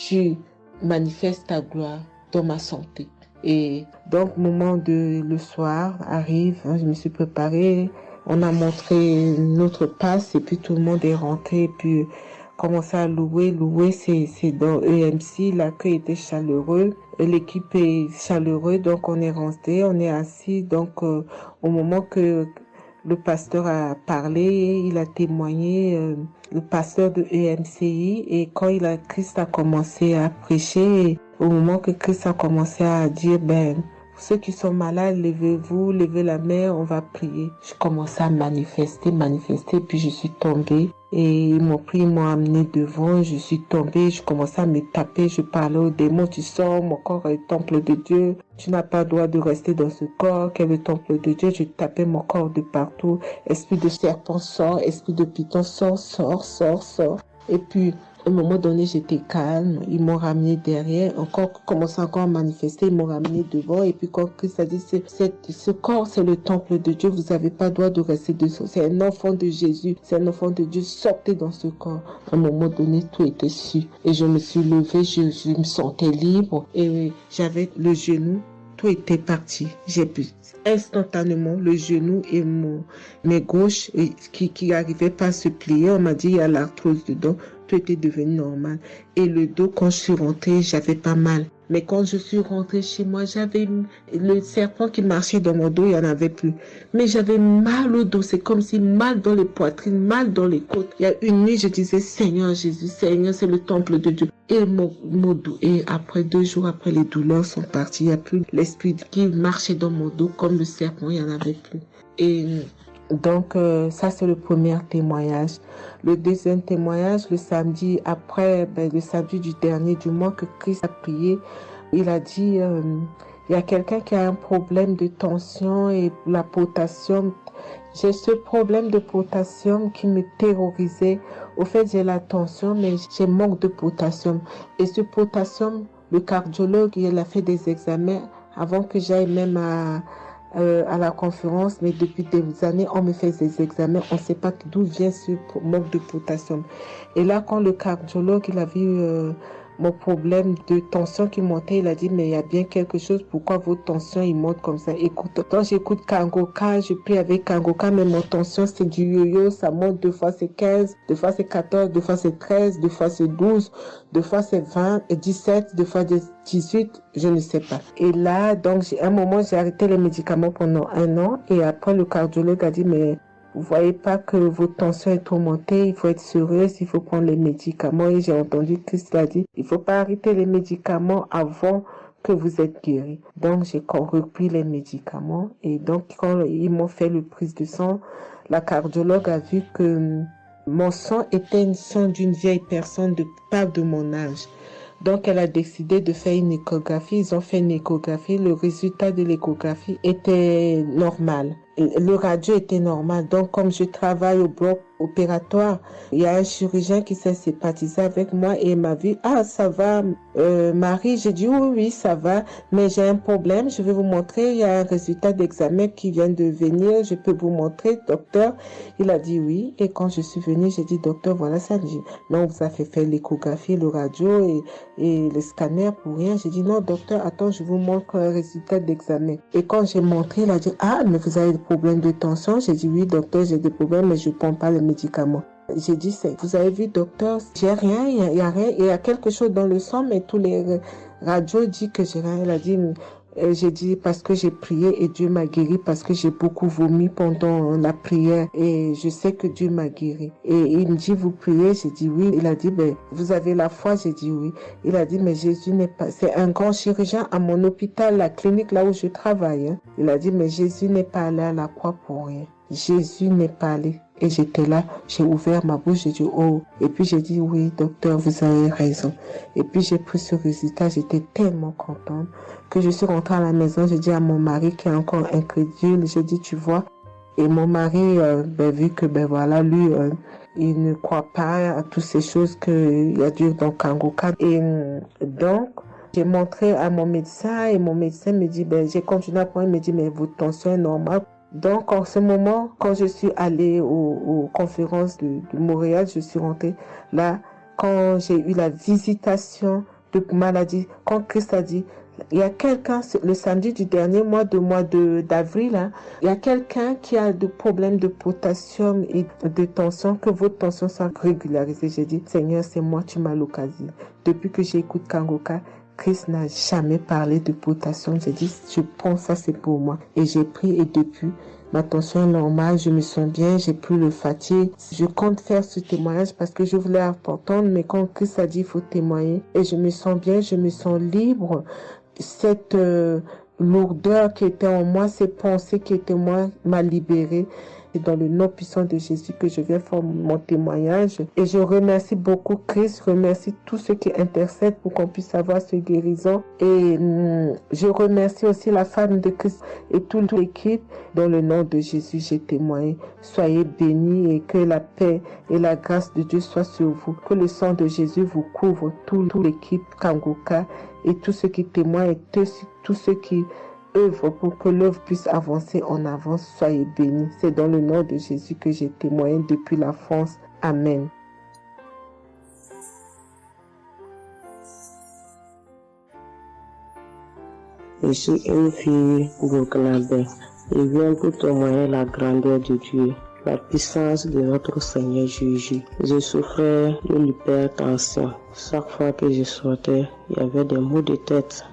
Tu manifestes ta gloire dans ma santé. Et donc, le soir arrive, je me suis préparée, on a montré notre passe et puis tout le monde est rentré et puis commencé à louer, c'est dans EMC, l'accueil était chaleureux, l'équipe est chaleureuse, donc on est rentré, on est assis, donc au moment que le pasteur a parlé, il a témoigné, le pasteur de EMCI, et quand Christ a commencé à prêcher, au moment que Christ a commencé à dire, ceux qui sont malades, levez-vous, levez la main, on va prier. Je commençais à manifester, puis je suis tombée. Et ils m'ont pris, ils m'ont amené devant, je suis tombée, je commençais à me taper, je parlais aux démons, tu sors, mon corps est le temple de Dieu, tu n'as pas le droit de rester dans ce corps, qui est le temple de Dieu, je tapais mon corps de partout, esprit de serpent sort, esprit de python sort. Et puis, à un moment donné, j'étais calme. Ils m'ont ramené derrière. Commençant encore à manifester. Ils m'ont ramené devant. Et puis, quand Christ a dit, ce corps, c'est le temple de Dieu. Vous n'avez pas le droit de rester dessous. C'est un enfant de Jésus. C'est un enfant de Dieu. Sortez dans ce corps. À un moment donné, tout était su. Et je me suis levée. Je me sentais libre. Et j'avais le genou. Tout était parti. J'ai pu instantanément le genou et mes gauches qui n'arrivaient pas à se plier. On m'a dit, il y a l'arthrose dedans. Tout était devenu normal. Et le dos, quand je suis rentrée, j'avais pas mal. Mais quand je suis rentrée chez moi, j'avais le serpent qui marchait dans mon dos, il n'y en avait plus. Mais j'avais mal au dos. C'est comme si mal dans les poitrines, mal dans les côtes. Il y a une nuit, je disais, Seigneur Jésus, Seigneur, c'est le temple de Dieu. Et mon dos. Et après 2 jours après, les douleurs sont parties. Il n'y a plus l'esprit qui marchait dans mon dos comme le serpent, il n'y en avait plus. Et donc, ça, c'est le premier témoignage. Le deuxième témoignage, le samedi après, le samedi du dernier du mois que Christ a prié, il a dit, il y a quelqu'un qui a un problème de tension et la potassium. J'ai ce problème de potassium qui me terrorisait. Au fait, j'ai la tension, mais j'ai manque de potassium. Et ce potassium, le cardiologue, il a fait des examens avant que j'aille même à la conférence, mais depuis des années, on me fait des examens, on ne sait pas d'où vient ce manque de potassium. Et là, quand le cardiologue, il a vu mon problème de tension qui montait, il a dit, mais il y a bien quelque chose, pourquoi vos tensions, ils montent comme ça? Écoute, quand j'écoute Kangoka, je prie avec Kangoka, mais mon tension, c'est du yo-yo, ça monte, 2 fois c'est 15, 2 fois c'est 14, 2 fois c'est 13, 2 fois c'est 12, 2 fois c'est 20, et 17, 2 fois 18, je ne sais pas. Et là, donc, à un moment, j'ai arrêté les médicaments pendant 1 an, et après, le cardiologue a dit, mais vous voyez pas que votre tension est trop montée, il faut être sérieuse, il faut prendre les médicaments. Et j'ai entendu Christ a dit, il faut pas arrêter les médicaments avant que vous êtes guéri. Donc, j'ai repris les médicaments. Et donc, quand ils m'ont fait le prise de sang, la cardiologue a vu que mon sang était une sang d'une vieille personne, pas de mon âge. Donc, elle a décidé de faire une échographie. Ils ont fait une échographie. Le résultat de l'échographie était normal. Le radio était normal. Donc, comme je travaille au bloc opératoire, il y a un chirurgien qui s'est sympathisé avec moi et il m'a vu. Ah, ça va, Marie? J'ai dit oui, ça va, mais j'ai un problème. Je vais vous montrer. Il y a un résultat d'examen qui vient de venir. Je peux vous montrer, docteur? Il a dit oui. Et quand je suis venue, j'ai dit, docteur, voilà ça. J'ai dit, non, vous avez fait l'échographie, le radio et le scanner pour rien. J'ai dit, non, docteur, attends, je vous montre un résultat d'examen. Et quand j'ai montré, il a dit, ah, mais vous avez des problèmes de tension? J'ai dit, oui, docteur, j'ai des problèmes, mais je ne prends pas les médicaments. J'ai dit, vous avez vu, docteur, j'ai rien, il y a rien, il y a quelque chose dans le sang, mais tous les radios disent que j'ai rien. Il a dit, J'ai dit parce que j'ai prié et Dieu m'a guéri, parce que j'ai beaucoup vomi pendant la prière et je sais que Dieu m'a guéri. Et il me dit, vous priez? J'ai dit oui. Il a dit, ben, vous avez la foi? J'ai dit oui. Il a dit, mais Jésus n'est pas... C'est un grand chirurgien à mon hôpital, la clinique là où je travaille. Hein. Il a dit, mais Jésus n'est pas allé à la croix pour rien. Jésus n'est pas allé. Et j'étais là, j'ai ouvert ma bouche, j'ai dit oh. Et puis j'ai dit oui, docteur, vous avez raison. Et puis j'ai pris ce résultat, j'étais tellement contente que je suis rentrée à la maison, j'ai dit à mon mari qui est encore incrédule, j'ai dit tu vois. Et mon mari, vu que voilà, lui, il ne croit pas à toutes ces choses qu'il y a Dieu dans Kanguka. Et donc, j'ai montré à mon médecin et mon médecin me dit, j'ai continué à prendre, il me dit, mais votre tension est normale. Donc, en ce moment, quand je suis allée aux conférences de Montréal, je suis rentrée là, quand j'ai eu la visitation de maladie, quand Christ a dit, il y a quelqu'un, le samedi du dernier mois d'avril, hein, il y a quelqu'un qui a des problèmes de potassium et de tension, que votre tension soit régularisée. J'ai dit, Seigneur, c'est moi, tu m'as localisé. Depuis que j'écoute Kanguka, Christ n'a jamais parlé de potassium. J'ai dit, je prends ça, c'est pour moi. Et j'ai pris et depuis, ma tension est normale, je me sens bien, j'ai plus le fatigue. Je compte faire ce témoignage parce que je voulais entendre, mais quand Christ a dit, il faut témoigner. Et je me sens bien, je me sens libre. Cette lourdeur qui était en moi, ces pensées qui étaient en moi, m'a libérée. C'est dans le nom puissant de Jésus que je viens faire mon témoignage. Et je remercie beaucoup Christ, je remercie tous ceux qui intercèdent pour qu'on puisse avoir ce guérison. Et je remercie aussi la femme de Christ et toute l'équipe. Dans le nom de Jésus, j'ai témoigné. Soyez bénis et que la paix et la grâce de Dieu soient sur vous. Que le sang de Jésus vous couvre, toute l'équipe Kanguka et tous ceux qui témoignent et tous ceux qui œuvre pour que l'œuvre puisse avancer en avant. Soyez bénis. C'est dans le nom de Jésus que j'ai témoigné depuis la France. Amen. Je suis une fille burkinabé. Je viens pour témoigner la grandeur de Dieu, la puissance de notre Seigneur Jésus. Je souffrais de l'hypertension. Chaque fois que je sortais, il y avait des maux de tête.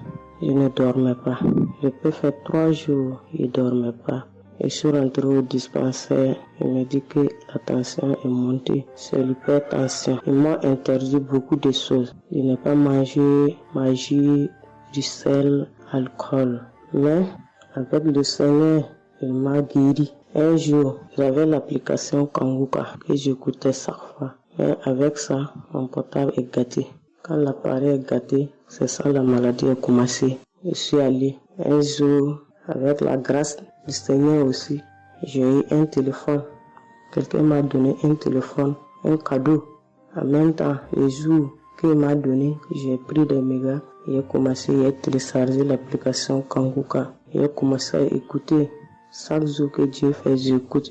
Je ne dormais pas. Je peux faire 3 jours, je ne dormais pas. Je suis rentré au dispensaire. Il me dit que la tension est montée. C'est l'hypertension. Ils m'ont interdit beaucoup de choses. Je n'ai pas mangé, du sel, alcool. Mais avec le Seigneur, il m'a guéri. Un jour, j'avais l'application Kanguka que j'écoutais chaque fois. Mais avec ça, mon portable est gâté. Quand l'appareil est gâté, c'est ça la maladie a commencé. Je suis allé un jour, avec la grâce du Seigneur aussi, j'ai eu un téléphone. Quelqu'un m'a donné un téléphone, un cadeau. En même temps, le jour qu'il m'a donné, j'ai pris des mégas et j'ai commencé à télécharger l'application Kanguka. J'ai commencé à écouter. Chaque jour que Dieu fait, j'écoute.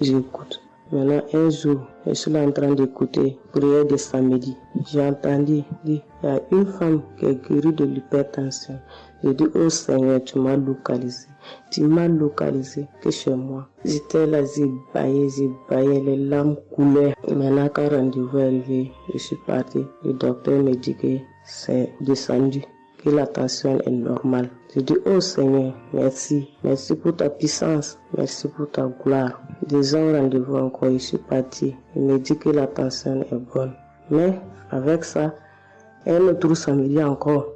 Maintenant, un jour, je suis là en train d'écouter prière de samedi. J'ai entendu dire, il y a une femme qui est guérie de l'hypertension. J'ai dit, oh Seigneur, tu m'as localisé. Tu m'as localisé que chez moi. J'étais là, j'ai baillé, les larmes coulaient. Maintenant, quand le rendez-vous est arrivé, je suis parti. Le docteur me dit que c'est descendu, que la tension est normale. Je dis, oh Seigneur, merci. Merci pour ta puissance. Merci pour ta gloire. Déjà au rendez-vous encore, je suis parti. Il me dit que la tension est bonne. Mais avec ça, un autre samedi encore,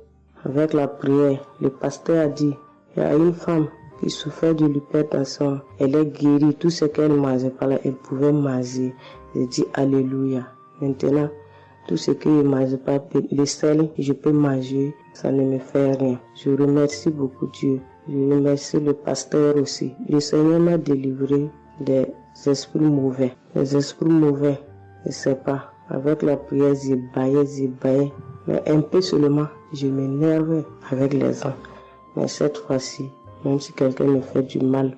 avec la prière, le pasteur a dit, il y a une femme qui souffrait de l'hypertension. Elle est guérie. Tout ce qu'elle ne mangeait pas là, elle pouvait manger. J'ai dit, alléluia. Maintenant, tout ce que je ne mange pas, le sel, je peux manger, ça ne me fait rien. Je remercie beaucoup Dieu. Je remercie le pasteur aussi. Le Seigneur m'a délivré des esprits mauvais. Les esprits mauvais, je ne sais pas. Avec la prière, j'ai baillé. Mais un peu seulement, je m'énerve avec les gens. Mais cette fois-ci, même si quelqu'un me fait du mal,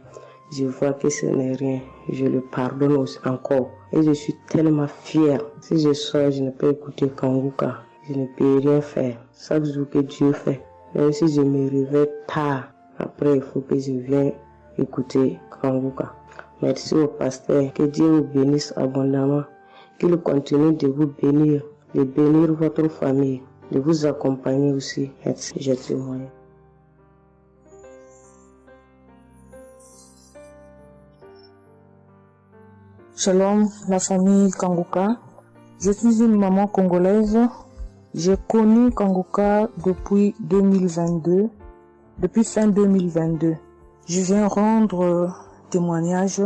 je vois que ce n'est rien. Je le pardonne aussi encore. Et je suis tellement fière. Si je sors, je ne peux écouter Kanguka. Je ne peux rien faire. Chaque jour que Dieu fait. Même si je me réveille tard, après il faut que je vienne écouter Kanguka. Merci au pasteur. Que Dieu vous bénisse abondamment. Qu'il continue de vous bénir, de bénir votre famille, de vous accompagner aussi. Merci. Je témoigne. Shalom, la famille Kanguka. Je suis une maman congolaise. J'ai connu Kanguka depuis 2022, depuis fin 2022. Je viens rendre témoignage,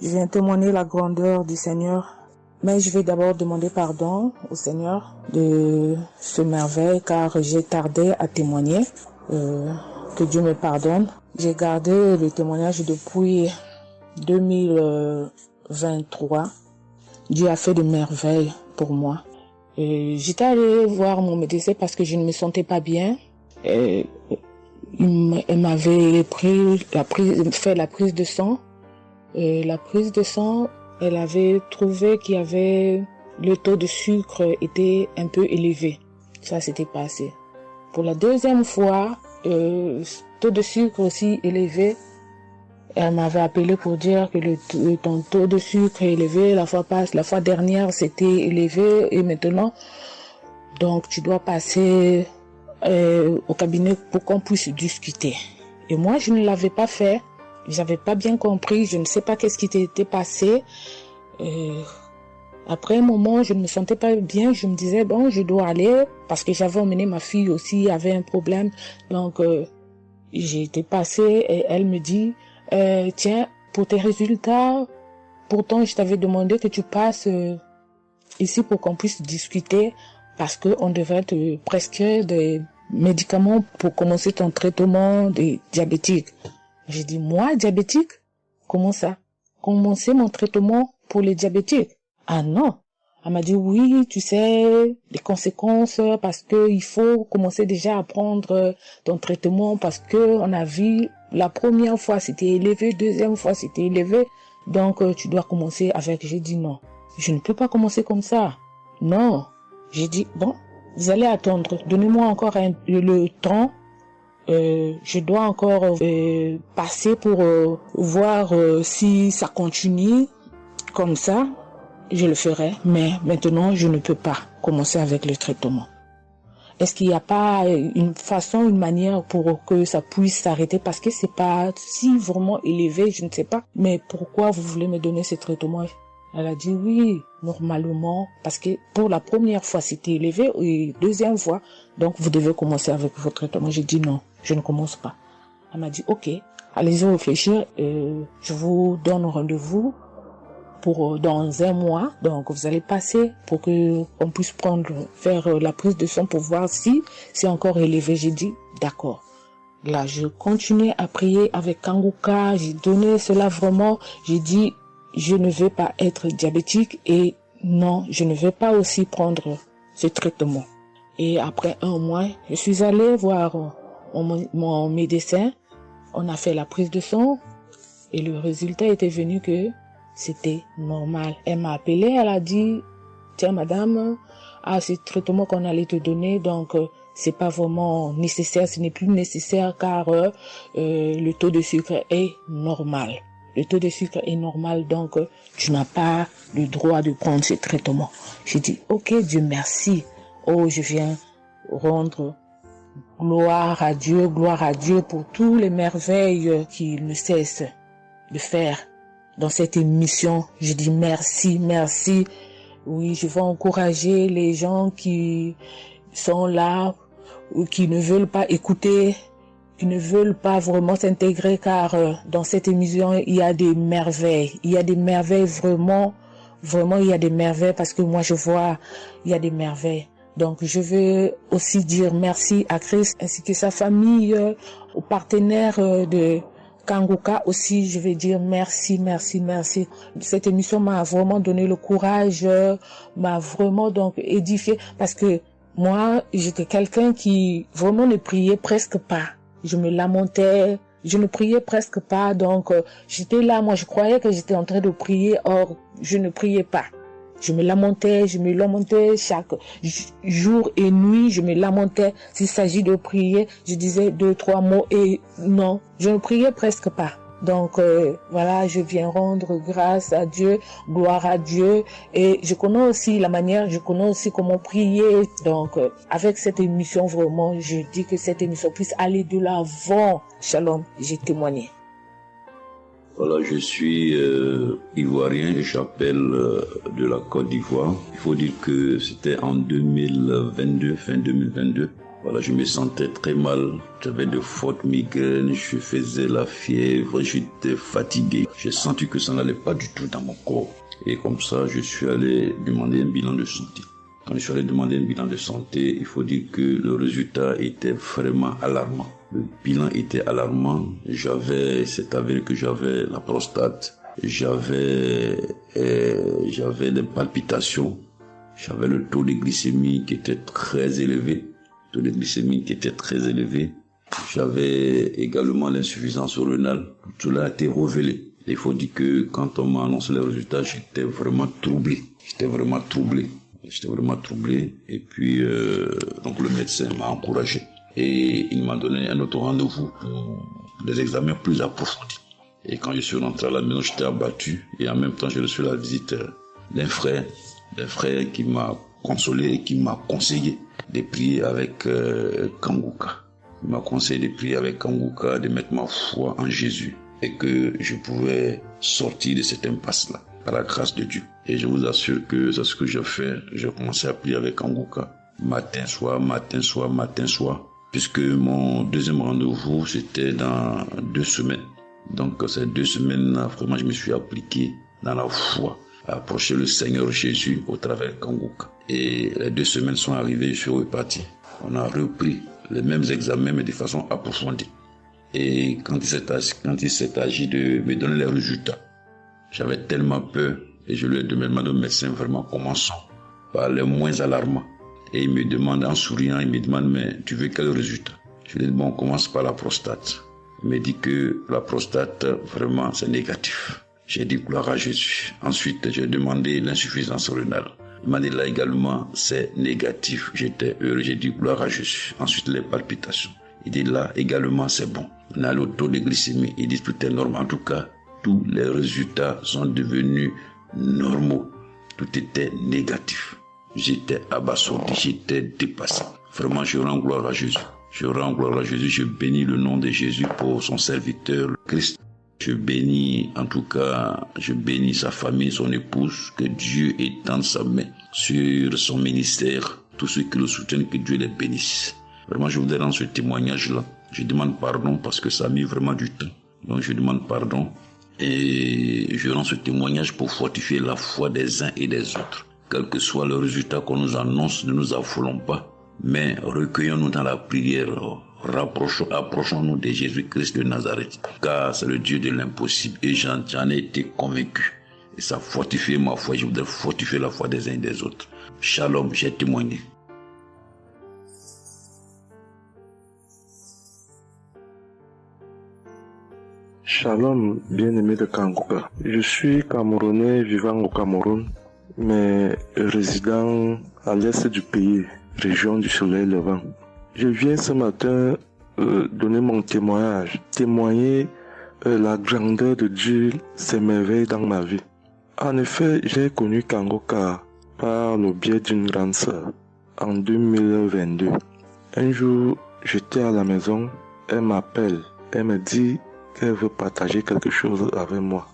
je viens témoigner la grandeur du Seigneur. Mais je vais d'abord demander pardon au Seigneur de ce merveille car j'ai tardé à témoigner. Que Dieu me pardonne. J'ai gardé le témoignage depuis 2023. Dieu a fait de merveilles pour moi. J'étais allée voir mon médecin parce que je ne me sentais pas bien. Elle m'avait fait la prise de sang. La prise de sang, elle avait trouvé qu'il y avait le taux de sucre était un peu élevé. Ça s'était passé. Pour la deuxième fois, taux de sucre aussi élevé. Elle m'avait appelé pour dire que ton taux de sucre est élevé. La fois dernière, c'était élevé et maintenant, donc tu dois passer au cabinet pour qu'on puisse discuter. Et moi, je ne l'avais pas fait. J'avais pas bien compris. Je ne sais pas qu'est-ce qui était passé. Après un moment, je ne me sentais pas bien. Je me disais, bon, je dois aller parce que j'avais emmené ma fille aussi, avait un problème. Donc, j'ai été passée et elle me dit, tiens, pour tes résultats, pourtant je t'avais demandé que tu passes ici pour qu'on puisse discuter parce qu'on devrait te prescrire des médicaments pour commencer ton traitement de diabétique. J'ai dit, moi, diabétique? Comment ça? Commencer mon traitement pour les diabétiques? Ah non. Elle m'a dit, oui, tu sais, les conséquences, parce que il faut commencer déjà à prendre ton traitement, parce que on a vu, la première fois c'était élevé, deuxième fois c'était élevé, donc tu dois commencer avec. J'ai dit non, je ne peux pas commencer comme ça. Non. J'ai dit, bon, vous allez attendre, donnez-moi encore le temps, je dois encore passer pour voir si ça continue comme ça. Je le ferai, mais maintenant, je ne peux pas commencer avec le traitement. Est-ce qu'il n'y a pas une façon, une manière pour que ça puisse s'arrêter? Parce que c'est pas si vraiment élevé, je ne sais pas. Mais pourquoi vous voulez me donner ce traitement? Elle a dit oui, normalement, parce que pour la première fois, c'était élevé, et deuxième fois, donc vous devez commencer avec votre traitement. J'ai dit non, je ne commence pas. Elle m'a dit ok, allez-y réfléchir, je vous donne rendez-vous pour dans un mois, donc vous allez passer pour que on puisse faire la prise de sang pour voir si c'est encore élevé. J'ai dit d'accord. Là, je continuais à prier avec Kanguka, j'ai donné cela vraiment, j'ai dit je ne veux pas être diabétique et non, je ne veux pas aussi prendre ce traitement. Et après un mois, je suis allée voir mon médecin, on a fait la prise de sang et le résultat était venu que c'était normal. Elle m'a appelé, elle a dit, tiens madame, ce traitement qu'on allait te donner, donc c'est pas vraiment nécessaire, ce n'est plus nécessaire car le taux de sucre est normal. Le taux de sucre est normal, donc tu n'as pas le droit de prendre ce traitement. J'ai dit, ok Dieu merci. Oh, je viens rendre gloire à Dieu pour tous les merveilles qu'il ne cesse de faire. Dans cette émission, je dis merci, merci. Oui, je veux encourager les gens qui sont là ou qui ne veulent pas écouter, qui ne veulent pas vraiment s'intégrer car dans cette émission, il y a des merveilles. Il y a des merveilles vraiment, il y a des merveilles parce que moi je vois, il y a des merveilles. Donc je veux aussi dire merci à Christ ainsi que sa famille, aux partenaires de Kanguka aussi, je vais dire merci. Cette émission m'a vraiment donné le courage, m'a vraiment donc édifié parce que moi, j'étais quelqu'un qui vraiment ne priait presque pas. Je me lamentais, je ne priais presque pas, donc j'étais là, moi je croyais que j'étais en train de prier, or je ne priais pas. Je me lamentais chaque jour et nuit, je me lamentais. S'il s'agit de prier, je disais 2-3 mots et non, je ne priais presque pas. Donc voilà, je viens rendre grâce à Dieu, gloire à Dieu et je connais aussi comment prier. Donc avec cette émission vraiment, je dis que cette émission puisse aller de l'avant. Shalom, j'ai témoigné. Voilà, je suis ivoirien et j'appelle de la Côte d'Ivoire. Il faut dire que c'était en 2022, fin 2022. Voilà, je me sentais très mal. J'avais de fortes migraines, je faisais la fièvre, j'étais fatigué. J'ai senti que ça n'allait pas du tout dans mon corps. Et comme ça, je suis allé demander un bilan de santé. Quand je suis allé demander un bilan de santé, il faut dire que le résultat était vraiment alarmant. Le bilan était alarmant. C'est avéré que j'avais la prostate. J'avais des palpitations. J'avais le taux de glycémie qui était très élevé. J'avais également l'insuffisance rénale. Tout cela a été révélé. Il faut dire que quand on m'a annoncé les résultats, j'étais vraiment troublé. Et puis, donc le médecin m'a encouragé. Et il m'a donné un autre rendez-vous pour des examens plus approfondis. Et quand je suis rentré à la maison, j'étais abattu. Et en même temps, j'ai reçu la visite d'un frère qui m'a consolé et qui m'a conseillé de prier avec Kanguka. Il m'a conseillé de prier avec Kanguka, de mettre ma foi en Jésus et que je pouvais sortir de cette impasse-là par la grâce de Dieu. Et je vous assure que c'est ce que j'ai fait. J'ai commencé à prier avec Kanguka matin, soir, puisque mon deuxième rendez-vous, c'était dans 2 semaines. Donc ces 2 semaines-là, vraiment, je me suis appliqué dans la foi à approcher le Seigneur Jésus au travers de Kanguka. Et les 2 semaines sont arrivées, je suis reparti. On a repris les mêmes examens, mais de façon approfondie. Et quand il s'est agi de me donner les résultats, j'avais tellement peur et je lui ai demandé au médecin vraiment commençons par les moins alarmants. Et il me demande en souriant, mais tu veux quel résultat? Je lui ai dit bon, on commence par la prostate. Il me dit que la prostate, vraiment, c'est négatif. J'ai dit gloire à Jésus. Ensuite, j'ai demandé l'insuffisance rénale. Il m'a dit là également, c'est négatif. J'étais heureux, j'ai dit gloire à Jésus. Ensuite, les palpitations. Il dit là également, c'est bon. On a le taux de glycémie. Il dit tout est normal. En tout cas, tous les résultats sont devenus normaux. Tout était négatif. J'étais abasourdi, j'étais dépassé. Vraiment, je rends gloire à Jésus. Je bénis le nom de Jésus pour son serviteur, le Christ. Je bénis sa famille, son épouse, que Dieu étende sa main sur son ministère. Tous ceux qui le soutiennent, que Dieu les bénisse. Vraiment, je voudrais rendre ce témoignage-là. Je demande pardon parce que ça a mis vraiment du temps. Donc, je demande pardon et je rends ce témoignage pour fortifier la foi des uns et des autres. Quel que soit le résultat qu'on nous annonce, ne nous affolons pas, mais recueillons-nous dans la prière. Approchons-nous de Jésus-Christ de Nazareth, car c'est le Dieu de l'impossible et j'en ai été convaincu. Et ça fortifie ma foi, je voudrais fortifier la foi des uns et des autres. Shalom, j'ai témoigné. Shalom, bien-aimé de Kanguka. Je suis Camerounais vivant au Cameroun, mais résident à l'est du pays, région du soleil levant. Je viens ce matin donner mon témoignage, témoigner la grandeur de Dieu, ses merveilles dans ma vie. En effet, j'ai connu Kanguka par le biais d'une grande sœur en 2022. Un jour, j'étais à la maison, elle m'appelle, elle me dit qu'elle veut partager quelque chose avec moi,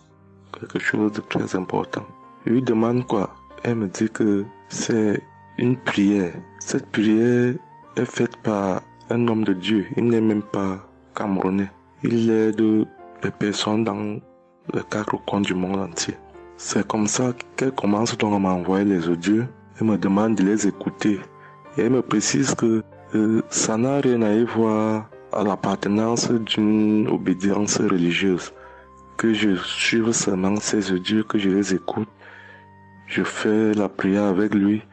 quelque chose de très important. Je lui demande quoi? Elle me dit que c'est une prière. Cette prière est faite par un homme de Dieu. Il n'est même pas camerounais. Il aide les personnes dans les 4 coins du monde entier. C'est comme ça qu'elle commence donc à m'envoyer les audios. Elle me demande de les écouter. Et elle me précise que ça n'a rien à y voir à l'appartenance d'une obédience religieuse. Que je suive seulement ces audios, que je les écoute. Je fais la prière avec lui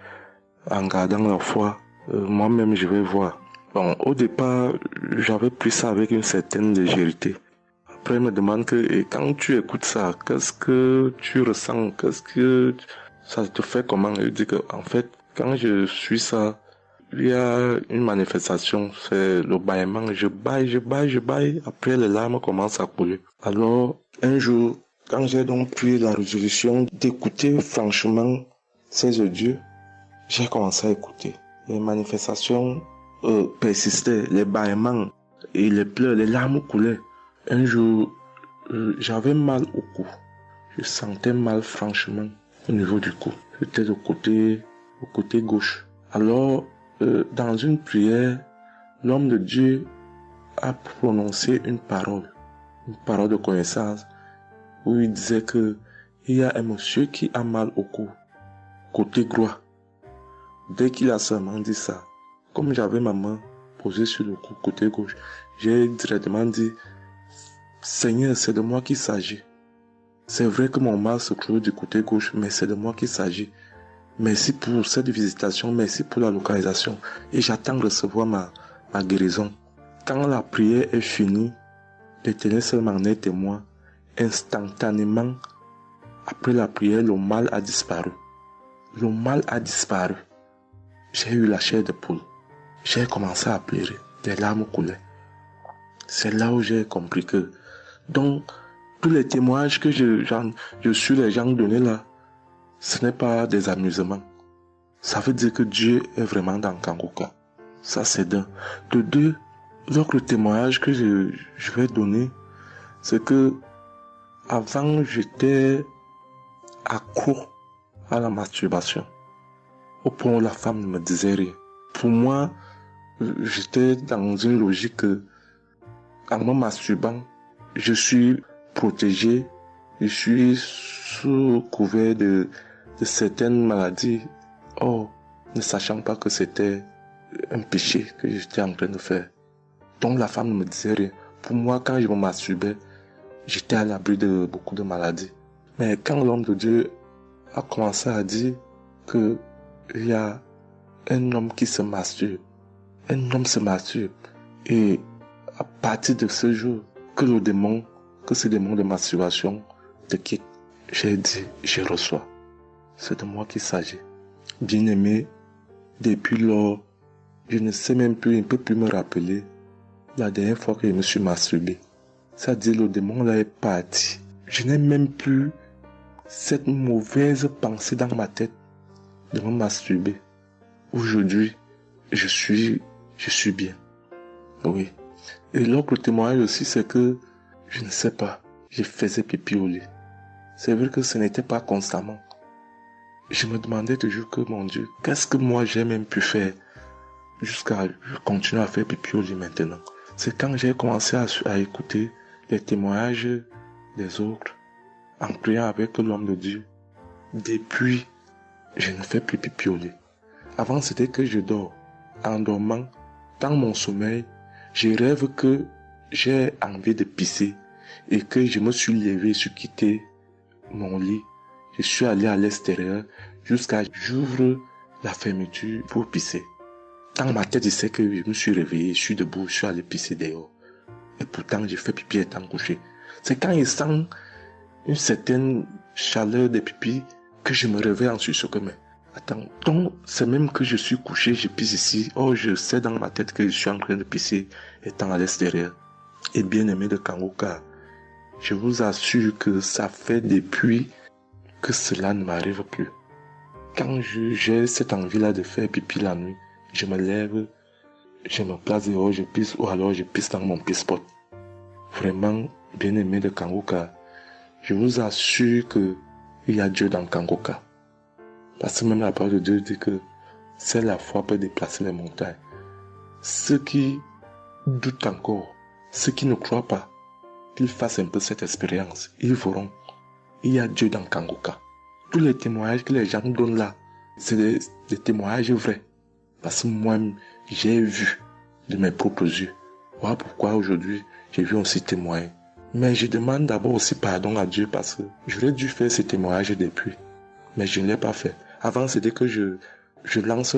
en gardant la foi. Moi-même, je vais voir. Bon, au départ, j'avais pris ça avec une certaine légèreté. Après, il me demande que, et quand tu écoutes ça, qu'est-ce que tu ressens? Qu'est-ce que ça te fait comment? Je dis que, en fait, quand je suis ça, il y a une manifestation, c'est le bâillement. Je baille. Après, les larmes commencent à couler. Alors, un jour, quand j'ai donc pris la résolution d'écouter franchement ces audios, j'ai commencé à écouter. Les manifestations persistaient, les bâillements et les pleurs, les larmes coulaient. Un jour, j'avais mal au cou. Je sentais mal franchement au niveau du cou. J'étais au côté gauche. Alors, dans une prière, l'homme de Dieu a prononcé une parole de connaissance, où il disait que il y a un monsieur qui a mal au cou, côté droit. Dès qu'il a seulement dit ça, comme j'avais ma main posée sur le cou, côté gauche, j'ai directement dit, Seigneur, c'est de moi qu'il s'agit. C'est vrai que mon mal se trouve du côté gauche, mais c'est de moi qu'il s'agit. Merci pour cette visitation, merci pour la localisation. Et j'attends de recevoir ma guérison. Quand la prière est finie, l'Éternel seulement est témoin. Instantanément, après la prière, le mal a disparu. Le mal a disparu. J'ai eu la chair de poule. J'ai commencé à pleurer. Des larmes coulaient. C'est là où j'ai compris que, donc, tous les témoignages que je suis les gens donnés là, ce n'est pas des amusements. Ça veut dire que Dieu est vraiment dans Kangoka. Ça, c'est d'un. De deux, l'autre témoignage que je vais donner, c'est que avant, j'étais accro à la masturbation. Au point où la femme ne me disait rien. Pour moi, j'étais dans une logique que, en me masturbant, je suis protégé, je suis sous couvert de certaines maladies. Oh, ne sachant pas que c'était un péché que j'étais en train de faire. Donc la femme ne me disait rien. Pour moi, quand je me masturbais, j'étais à l'abri de beaucoup de maladies. Mais quand l'homme de Dieu a commencé à dire que il y a un homme qui se masturbe, un homme se masturbe, et à partir de ce jour, que ce démon de masturbation te quitte, j'ai dit, je reçois. C'est de moi qu'il s'agit. Bien-aimé, depuis lors, je ne sais même plus, je ne peux plus me rappeler la dernière fois que je me suis masturbé. C'est-à-dire, le démon là est parti. Je n'ai même plus cette mauvaise pensée dans ma tête de me masturber. Aujourd'hui, je suis bien. Oui. Et l'autre témoignage aussi, c'est que, je ne sais pas, je faisais pipi au lit. C'est vrai que ce n'était pas constamment. Je me demandais toujours que, mon Dieu, qu'est-ce que moi j'ai même pu faire jusqu'à continuer à faire pipi au lit maintenant. C'est quand j'ai commencé à écouter les témoignages des autres, en priant avec l'homme de Dieu. Depuis, je ne fais plus pipi au lit. Avant, c'était que je dors. En dormant, dans mon sommeil, je rêve que j'ai envie de pisser et que je me suis levé, je suis quitté mon lit. Je suis allé à l'extérieur jusqu'à j'ouvre la fermeture pour pisser. Dans ma tête, je sais que je me suis réveillé, je suis debout, je suis allé pisser dehors. Et pourtant, j'ai fait pipi étant couché. C'est quand je sens une certaine chaleur de pipi que je me réveille ensuite sur que attends, donc c'est même que je suis couché, je pisse ici. Oh, je sais dans ma tête que je suis en train de pisser étant à l'extérieur. Et bien aimé de Kangoka, je vous assure que ça fait depuis que cela ne m'arrive plus. Quand j'ai cette envie-là de faire pipi la nuit, je me lève, je me place dehors, je pisse, ou alors je pisse dans mon pisse-pot. Vraiment, bien aimé de Kangoka, je vous assure que il y a Dieu dans Kangoka. Parce que même la parole de Dieu dit que c'est la foi peut déplacer les montagnes. Ceux qui doutent encore, ceux qui ne croient pas, qu'ils fassent un peu cette expérience, ils verront. Il y a Dieu dans Kangoka. Tous les témoignages que les gens donnent là, c'est des témoignages vrais. Parce que moi, j'ai vu de mes propres yeux. Voilà pourquoi aujourd'hui, j'ai vu aussi témoigner. Mais je demande d'abord aussi pardon à Dieu parce que j'aurais dû faire ces témoignages depuis. Mais je ne l'ai pas fait. Avant, c'était que je lance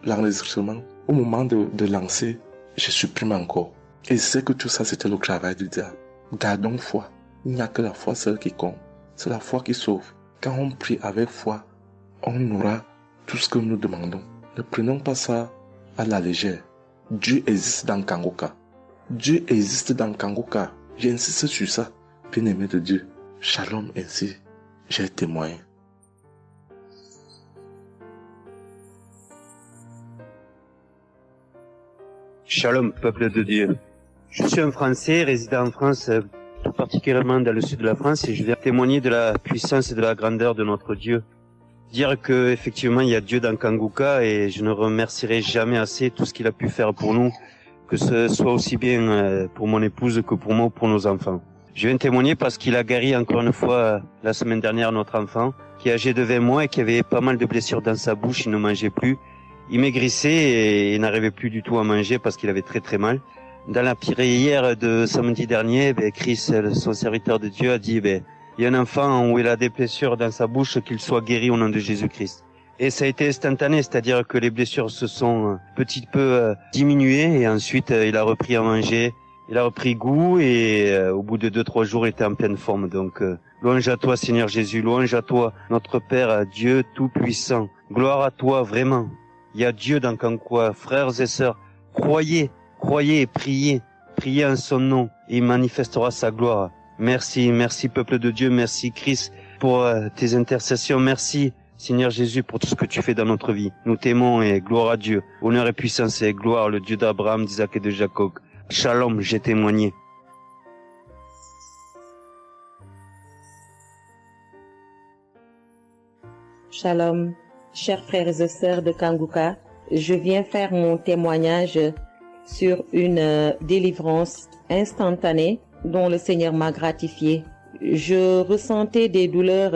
l'enregistrement. Au moment de lancer, je supprime encore. Et je sais que tout ça, c'était le travail du diable. Gardons foi. Il n'y a que la foi seule qui compte. C'est la foi qui sauve. Quand on prie avec foi, on aura tout ce que nous demandons. Ne prenons pas ça à la légère. Dieu existe dans Kangoka. Dieu existe dans Kangoka. J'insiste sur ça. Bien-aimé de Dieu. Shalom ainsi. J'ai témoigné. Shalom, peuple de Dieu. Je suis un Français résidant en France tout particulièrement dans le sud de la France, et je vais témoigner de la puissance et de la grandeur de notre Dieu. Dire que effectivement il y a Dieu dans Kanguka, et je ne remercierai jamais assez tout ce qu'il a pu faire pour nous, que ce soit aussi bien pour mon épouse que pour moi ou pour nos enfants. Je viens témoigner parce qu'il a guéri encore une fois la semaine dernière notre enfant, qui est âgé de 20 mois et qui avait pas mal de blessures dans sa bouche, il ne mangeait plus. Il maigrissait et il n'arrivait plus du tout à manger parce qu'il avait très très mal. Dans la prière de samedi dernier, Chris, son serviteur de Dieu, a dit il y a un enfant où il a des blessures dans sa bouche, qu'il soit guéri au nom de Jésus-Christ. Et ça a été instantané, c'est-à-dire que les blessures se sont petit peu diminuées, et ensuite il a repris à manger, il a repris goût, et au bout de 2-3 jours il était en pleine forme. Donc louange à toi Seigneur Jésus, louange à toi notre Père, Dieu Tout-Puissant. Gloire à toi vraiment. Il y a Dieu dans Kanguka, frères et sœurs, croyez et priez en son nom, et il manifestera sa gloire. Merci peuple de Dieu, merci Christ pour tes intercessions, merci Seigneur Jésus pour tout ce que tu fais dans notre vie. Nous t'aimons et gloire à Dieu, honneur et puissance et gloire, le Dieu d'Abraham, d'Isaac et de Jacob. Shalom, j'ai témoigné. Shalom, chers frères et sœurs de Kanguka, je viens faire mon témoignage sur une délivrance instantanée dont le Seigneur m'a gratifié. Je ressentais des douleurs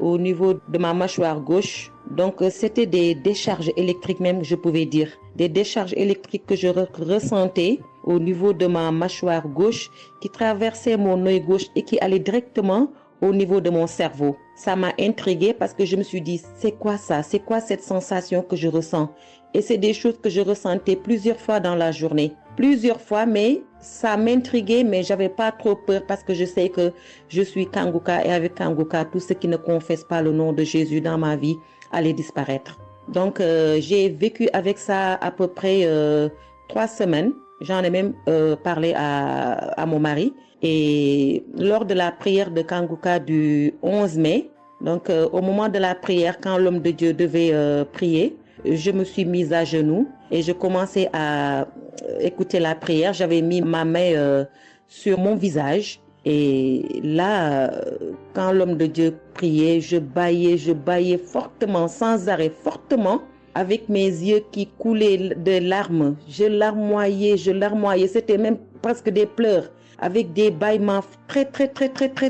au niveau de ma mâchoire gauche. Donc c'était des décharges électriques même, je pouvais dire. Des décharges électriques que je ressentais au niveau de ma mâchoire gauche qui traversaient mon œil gauche et qui allaient directement au niveau de mon cerveau. Ça m'a intriguée parce que je me suis dit, c'est quoi ça? C'est quoi cette sensation que je ressens? Et c'est des choses que je ressentais plusieurs fois dans la journée. Plusieurs fois, mais ça m'intriguait, mais j'avais pas trop peur parce que je sais que je suis Kanguka, et avec Kanguka, tout ce qui ne confesse pas le nom de Jésus dans ma vie allait disparaître. Donc, j'ai vécu avec ça à peu près 3 semaines. J'en ai même parlé à mon mari. Et lors de la prière de Kanguka du 11 mai, donc au moment de la prière, quand l'homme de Dieu devait prier, je me suis mise à genoux et je commençais à écouter la prière. J'avais mis ma main sur mon visage. Et là, quand l'homme de Dieu priait, je bâillais fortement, sans arrêt, fortement, avec mes yeux qui coulaient de larmes. Je larmoyais. C'était même presque des pleurs, avec des bâillements très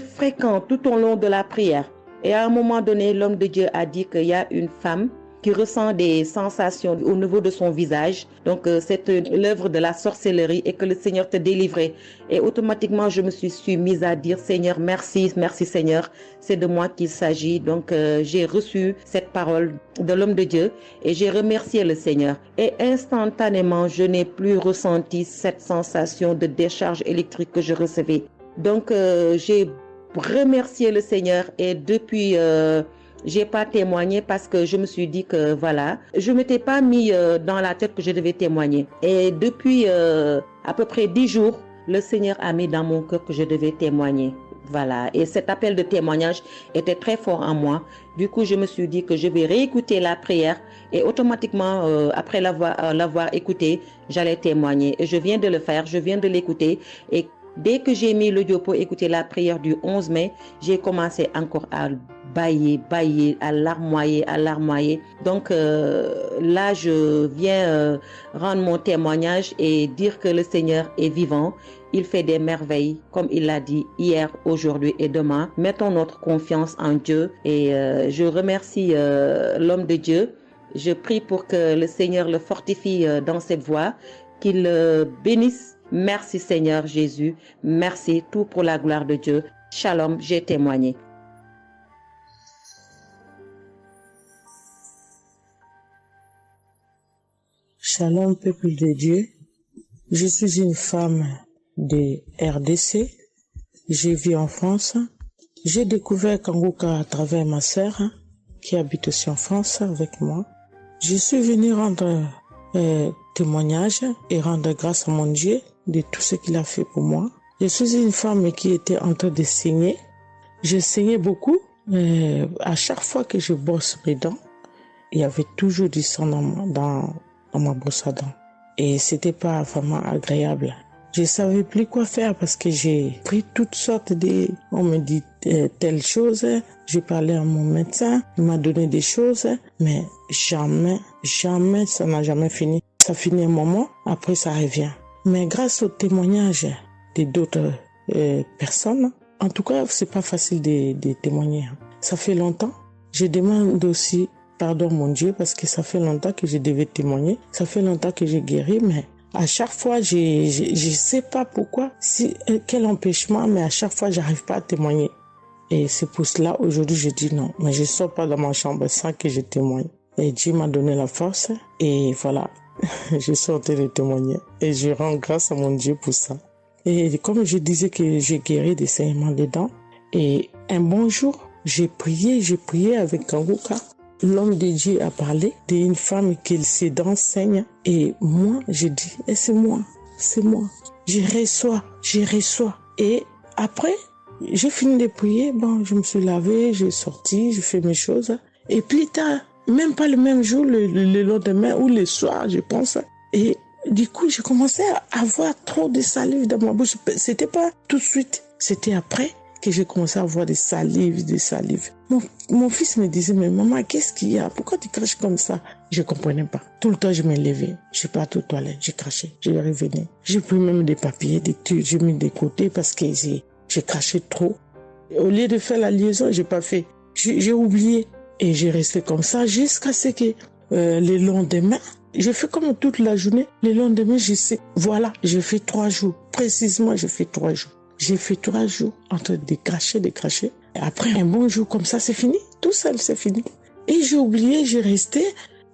fréquents tout au long de la prière. Et à un moment donné, l'homme de Dieu a dit qu'il y a une femme qui ressent des sensations au niveau de son visage. Donc c'est l'œuvre de la sorcellerie et que le Seigneur te délivrait. Et automatiquement, je me suis mise à dire, Seigneur, merci Seigneur, c'est de moi qu'il s'agit. Donc j'ai reçu cette parole de l'homme de Dieu et j'ai remercié le Seigneur. Et instantanément, je n'ai plus ressenti cette sensation de décharge électrique que je recevais. Donc j'ai remercié le Seigneur et depuis... j'ai pas témoigné parce que je me suis dit que voilà, je m'étais pas mis dans la tête que je devais témoigner. Et depuis à peu près 10 jours, le Seigneur a mis dans mon cœur que je devais témoigner. Voilà. Et cet appel de témoignage était très fort en moi. Du coup, je me suis dit que je vais réécouter la prière et automatiquement, après l'avoir écoutée, j'allais témoigner. Et je viens de le faire, je viens de l'écouter. Et dès que j'ai mis l'audio pour écouter la prière du 11 mai, j'ai commencé encore à bâiller, à larmoyer. Donc là, je viens rendre mon témoignage et dire que le Seigneur est vivant. Il fait des merveilles, comme il l'a dit hier, aujourd'hui et demain. Mettons notre confiance en Dieu et je remercie l'homme de Dieu. Je prie pour que le Seigneur le fortifie dans cette voie, qu'il le bénisse. Merci Seigneur Jésus, merci, tout pour la gloire de Dieu. Shalom, j'ai témoigné. Shalom, peuple de Dieu. Je suis une femme de RDC. Je vis en France. J'ai découvert Kanguka à travers ma sœur qui habite aussi en France avec moi. Je suis venue rendre témoignage et rendre grâce à mon Dieu de tout ce qu'il a fait pour moi. Je suis une femme qui était en train de saigner. Je saignais beaucoup. À chaque fois que je brosse mes dents, il y avait toujours du sang dans ma brosse à dents. Et c'était pas vraiment agréable. Je savais plus quoi faire parce que j'ai pris toutes sortes de... On me dit telle chose, j'ai parlé à mon médecin, il m'a donné des choses, mais jamais, ça n'a jamais fini. Ça finit un moment, après ça revient. Mais grâce au témoignage d'autres personnes, en tout cas, c'est pas facile de témoigner. Ça fait longtemps. Je demande aussi pardon, mon Dieu, parce que ça fait longtemps que je devais témoigner. Ça fait longtemps que j'ai guéri, mais à chaque fois, je sais pas pourquoi, quel empêchement, mais à chaque fois, j'arrive pas à témoigner. Et c'est pour cela, aujourd'hui, je dis non. Mais je sors pas de ma chambre sans que je témoigne. Et Dieu m'a donné la force. Et voilà, je sortais de témoigner. Et je rends grâce à mon Dieu pour ça. Et comme je disais que j'ai guéri des saignements des dents. Et un bon jour, j'ai prié avec Kanguka. L'homme de Dieu a parlé d'une femme qui ses dents saignent. Et moi, j'ai dit, c'est moi. Je reçois. Et après, j'ai fini de prier. Bon, je me suis lavé, j'ai sorti, j'ai fait mes choses. Et plus tard, même pas le même jour, le lendemain ou le soir, je pense. Et du coup, j'ai commencé à avoir trop de salive dans ma bouche. C'était pas tout de suite, c'était après que j'ai commencé à avoir des salives. Mon fils me disait, mais maman, qu'est-ce qu'il y a? Pourquoi tu craches comme ça? Je comprenais pas. Tout le temps, je me levais. Je suis parti aux toilettes, j'ai craché, je revenais. J'ai pris même des papiers, des trucs, j'ai mis de côté parce que j'ai craché trop. Au lieu de faire la liaison, j'ai pas fait. J'ai oublié. Et j'ai resté comme ça jusqu'à ce que le lendemain, j'ai fait comme toute la journée. Le lendemain, je sais, voilà, j'ai fait 3 jours. Précisément, j'ai fait 3 jours. J'ai fait 3 jours en train de cracher. Et après, un bon jour comme ça, c'est fini. Tout seul, c'est fini. Et j'ai oublié, j'ai resté.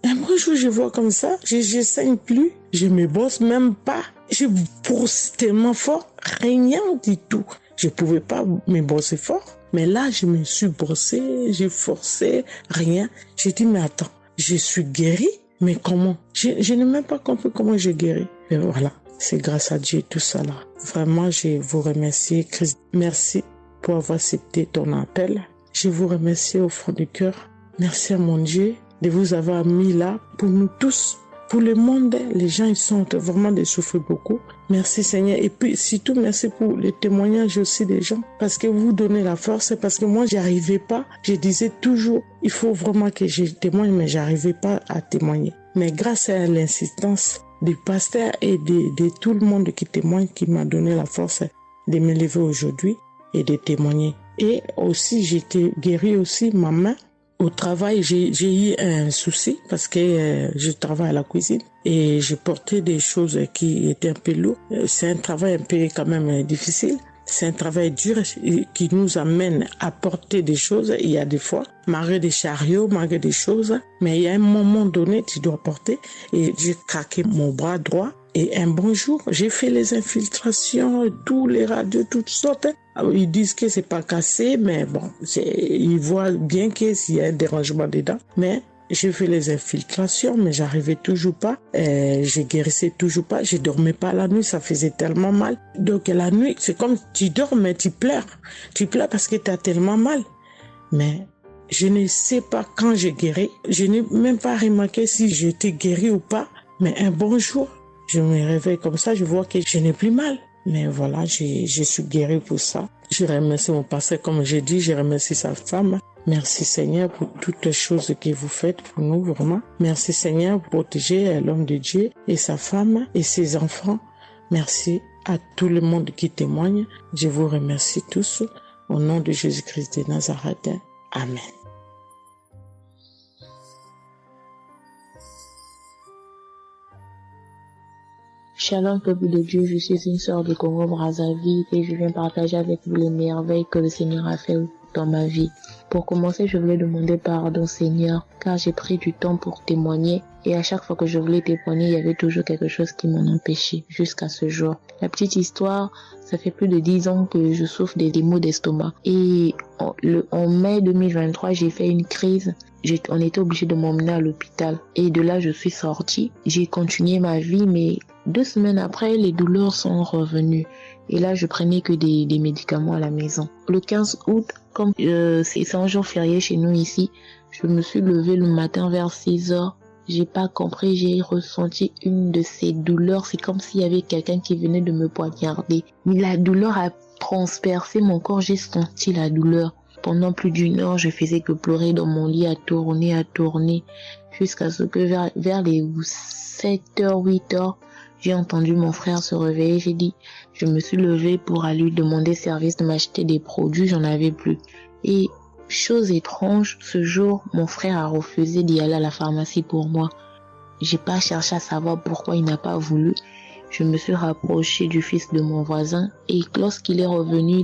Un bon jour, je vois comme ça, je saigne plus. Je me brosse même pas. Je brosse tellement fort, rien du tout. Je pouvais pas me brosser fort. Mais là, je me suis brossé, j'ai forcé, rien. J'ai dit, mais attends, je suis guérie, mais comment? Je n'ai même pas compris comment j'ai guéri. Et voilà, c'est grâce à Dieu tout ça là. Vraiment, je vous remercie, Christ. Merci pour avoir accepté ton appel. Je vous remercie au fond du cœur. Merci à mon Dieu de vous avoir mis là pour nous tous. Pour le monde, les gens, ils sont vraiment de souffrir beaucoup. Merci Seigneur. Et puis, surtout, merci pour les témoignages aussi des gens. Parce que vous donnez la force. Parce que moi, j'arrivais pas. Je disais toujours, il faut vraiment que je témoigne, mais j'arrivais pas à témoigner. Mais grâce à l'insistance du pasteur et de tout le monde qui témoigne, qui m'a donné la force de me lever aujourd'hui et de témoigner. Et aussi, j'étais guérie aussi, ma main. Au travail, j'ai eu un souci parce que je travaille à la cuisine et j'ai porté des choses qui étaient un peu lourdes. C'est un travail un peu quand même difficile. C'est un travail dur qui nous amène à porter des choses. Il y a des fois, malgré des chariots, malgré des choses, mais il y a un moment donné, tu dois porter. Et j'ai craqué mon bras droit. Et un bon jour, j'ai fait les infiltrations, tous les radios, toutes sortes. Ils disent que c'est pas cassé, mais bon, ils voient bien qu'il y a un dérangement dedans. Mais j'ai fait les infiltrations, mais j'arrivais toujours pas. Je guérissais toujours pas. Je dormais pas la nuit, ça faisait tellement mal. Donc la nuit, c'est comme tu dors, mais tu pleures. Tu pleures parce que tu as tellement mal. Mais je ne sais pas quand j'ai guéri. Je n'ai même pas remarqué si j'étais guéri ou pas. Mais un bon jour, je me réveille comme ça, je vois que je n'ai plus mal. Mais voilà, je suis guérie pour ça. Je remercie mon pasteur, comme j'ai dit, je remercie sa femme. Merci Seigneur pour toutes les choses que vous faites pour nous, vraiment. Merci Seigneur pour protéger l'homme de Dieu et sa femme et ses enfants. Merci à tout le monde qui témoigne. Je vous remercie tous. Au nom de Jésus-Christ de Nazareth. Amen. Shalom peuple de Dieu, je suis une sœur de Congo-Brazzaville et je viens partager avec vous les merveilles que le Seigneur a fait dans ma vie. Pour commencer, je voulais demander pardon Seigneur, car j'ai pris du temps pour témoigner et à chaque fois que je voulais témoigner, il y avait toujours quelque chose qui m'en empêchait jusqu'à ce jour. La petite histoire, ça fait plus de 10 ans que je souffre des maux d'estomac et en mai 2023, j'ai fait une crise. On était obligé de m'emmener à l'hôpital et de là, je suis sortie. J'ai continué ma vie, mais 2 semaines après, les douleurs sont revenues. Et là, je prenais que des médicaments à la maison. Le 15 août, comme c'est un jour férié chez nous ici, je me suis levée le matin vers 6 heures. J'ai pas compris, j'ai ressenti une de ces douleurs. C'est comme s'il y avait quelqu'un qui venait de me poignarder. Mais la douleur a transpercé mon corps, j'ai senti la douleur. Pendant plus d'une heure, je faisais que pleurer dans mon lit, à tourner, jusqu'à ce que vers les 7h, 8h, j'ai entendu mon frère se réveiller. Je me suis levée pour aller lui demander service de m'acheter des produits, j'en avais plus. Et chose étrange, ce jour, mon frère a refusé d'y aller à la pharmacie pour moi. J'ai pas cherché à savoir pourquoi il n'a pas voulu. Je me suis rapprochée du fils de mon voisin et lorsqu'il est revenu,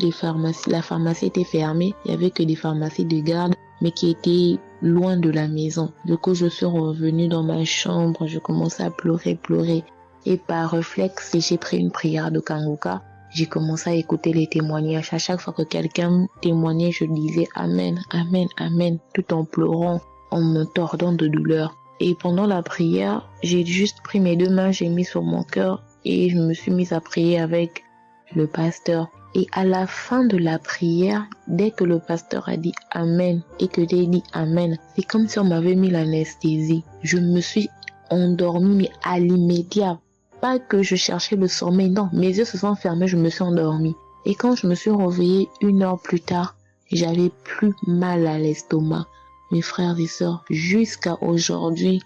la pharmacie était fermée. Il y avait que des pharmacies de garde, mais qui étaient loin de la maison. Du coup, je suis revenue dans ma chambre, je commençais à pleurer. Et par réflexe, j'ai pris une prière de Kanguka. J'ai commencé à écouter les témoignages. À chaque fois que quelqu'un témoignait, je disais Amen, Amen, Amen, tout en pleurant, en me tordant de douleur. Et pendant la prière, j'ai juste pris mes 2 mains, j'ai mis sur mon cœur et je me suis mise à prier avec le pasteur. Et à la fin de la prière, dès que le pasteur a dit Amen et que j'ai dit Amen, c'est comme si on m'avait mis l'anesthésie. Je me suis endormie, mais à l'immédiat. Pas que je cherchais le sommeil, non, mes yeux se sont fermés, je me suis endormie. Et quand je me suis réveillée 1 heure plus tard, j'avais plus mal à l'estomac. Mes frères et sœurs, jusqu'à aujourd'hui,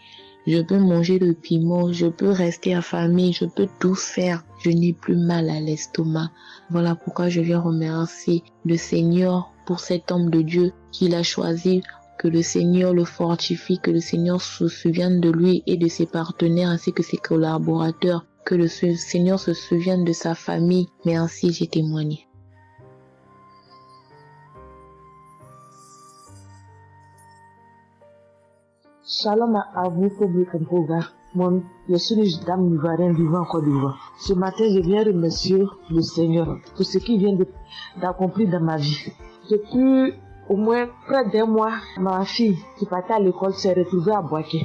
je peux manger le piment, je peux rester affamée, je peux tout faire. Je n'ai plus mal à l'estomac. Voilà pourquoi je viens remercier le Seigneur pour cet homme de Dieu qu'il a choisi. Que le Seigneur le fortifie, que le Seigneur se souvienne de lui et de ses partenaires ainsi que ses collaborateurs, que le Seigneur se souvienne de sa famille. Merci, j'ai témoigné. Shalom à vous, public Kanguka. Moi, je suis une dame ivoirienne vivant en Côte d'Ivoire. Ce matin, je viens remercier le Seigneur pour ce qu'il vient d'accomplir dans ma vie. Depuis au moins près d'1 mois, ma fille qui partait à l'école s'est retrouvée à Boaké.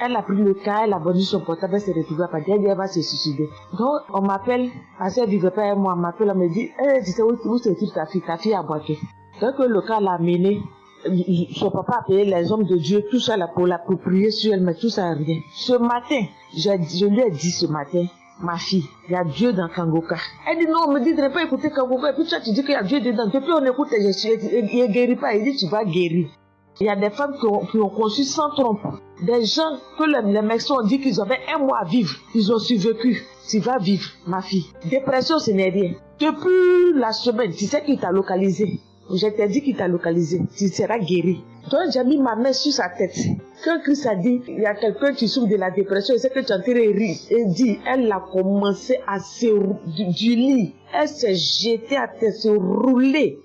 Elle a pris le cas, elle a vendu son portable, elle s'est retrouvée à partir, elle va se suicider. Donc on m'appelle, parce qu'elle vivait pas avec moi, on m'appelle, on me dit, tu sais où se trouve ta fille à Boaké. Donc le cas l'a amené, son papa a payé les hommes de Dieu, tout ça là pour prier sur elle, mais tout ça rien. Ce matin, je lui ai dit ce matin, ma fille, il y a Dieu dans Kanguka. Elle dit non, on me dit de ne pas écouter Kanguka. Et puis toi, tu dis qu'il y a Dieu dedans. Depuis on écoute, il ne guérit pas. Il dit tu vas guérir. Il y a des femmes qui ont conçu sans trompe. Des gens que les médecins ont dit qu'ils avaient 1 mois à vivre. Ils ont survécu. Tu vas vivre, ma fille. Dépression, ce n'est rien. Depuis la semaine, tu sais qui t'a localisé. Je t'ai dit qu'il t'a localisé. Tu seras guéri. Donc j'ai mis ma main sur sa tête. Quand Christ a dit, il y a quelqu'un qui souffre de la dépression, et c'est que tu es en train de rire. Et dit, elle a commencé à se du lit. Elle s'est jetée à terre, se rouler.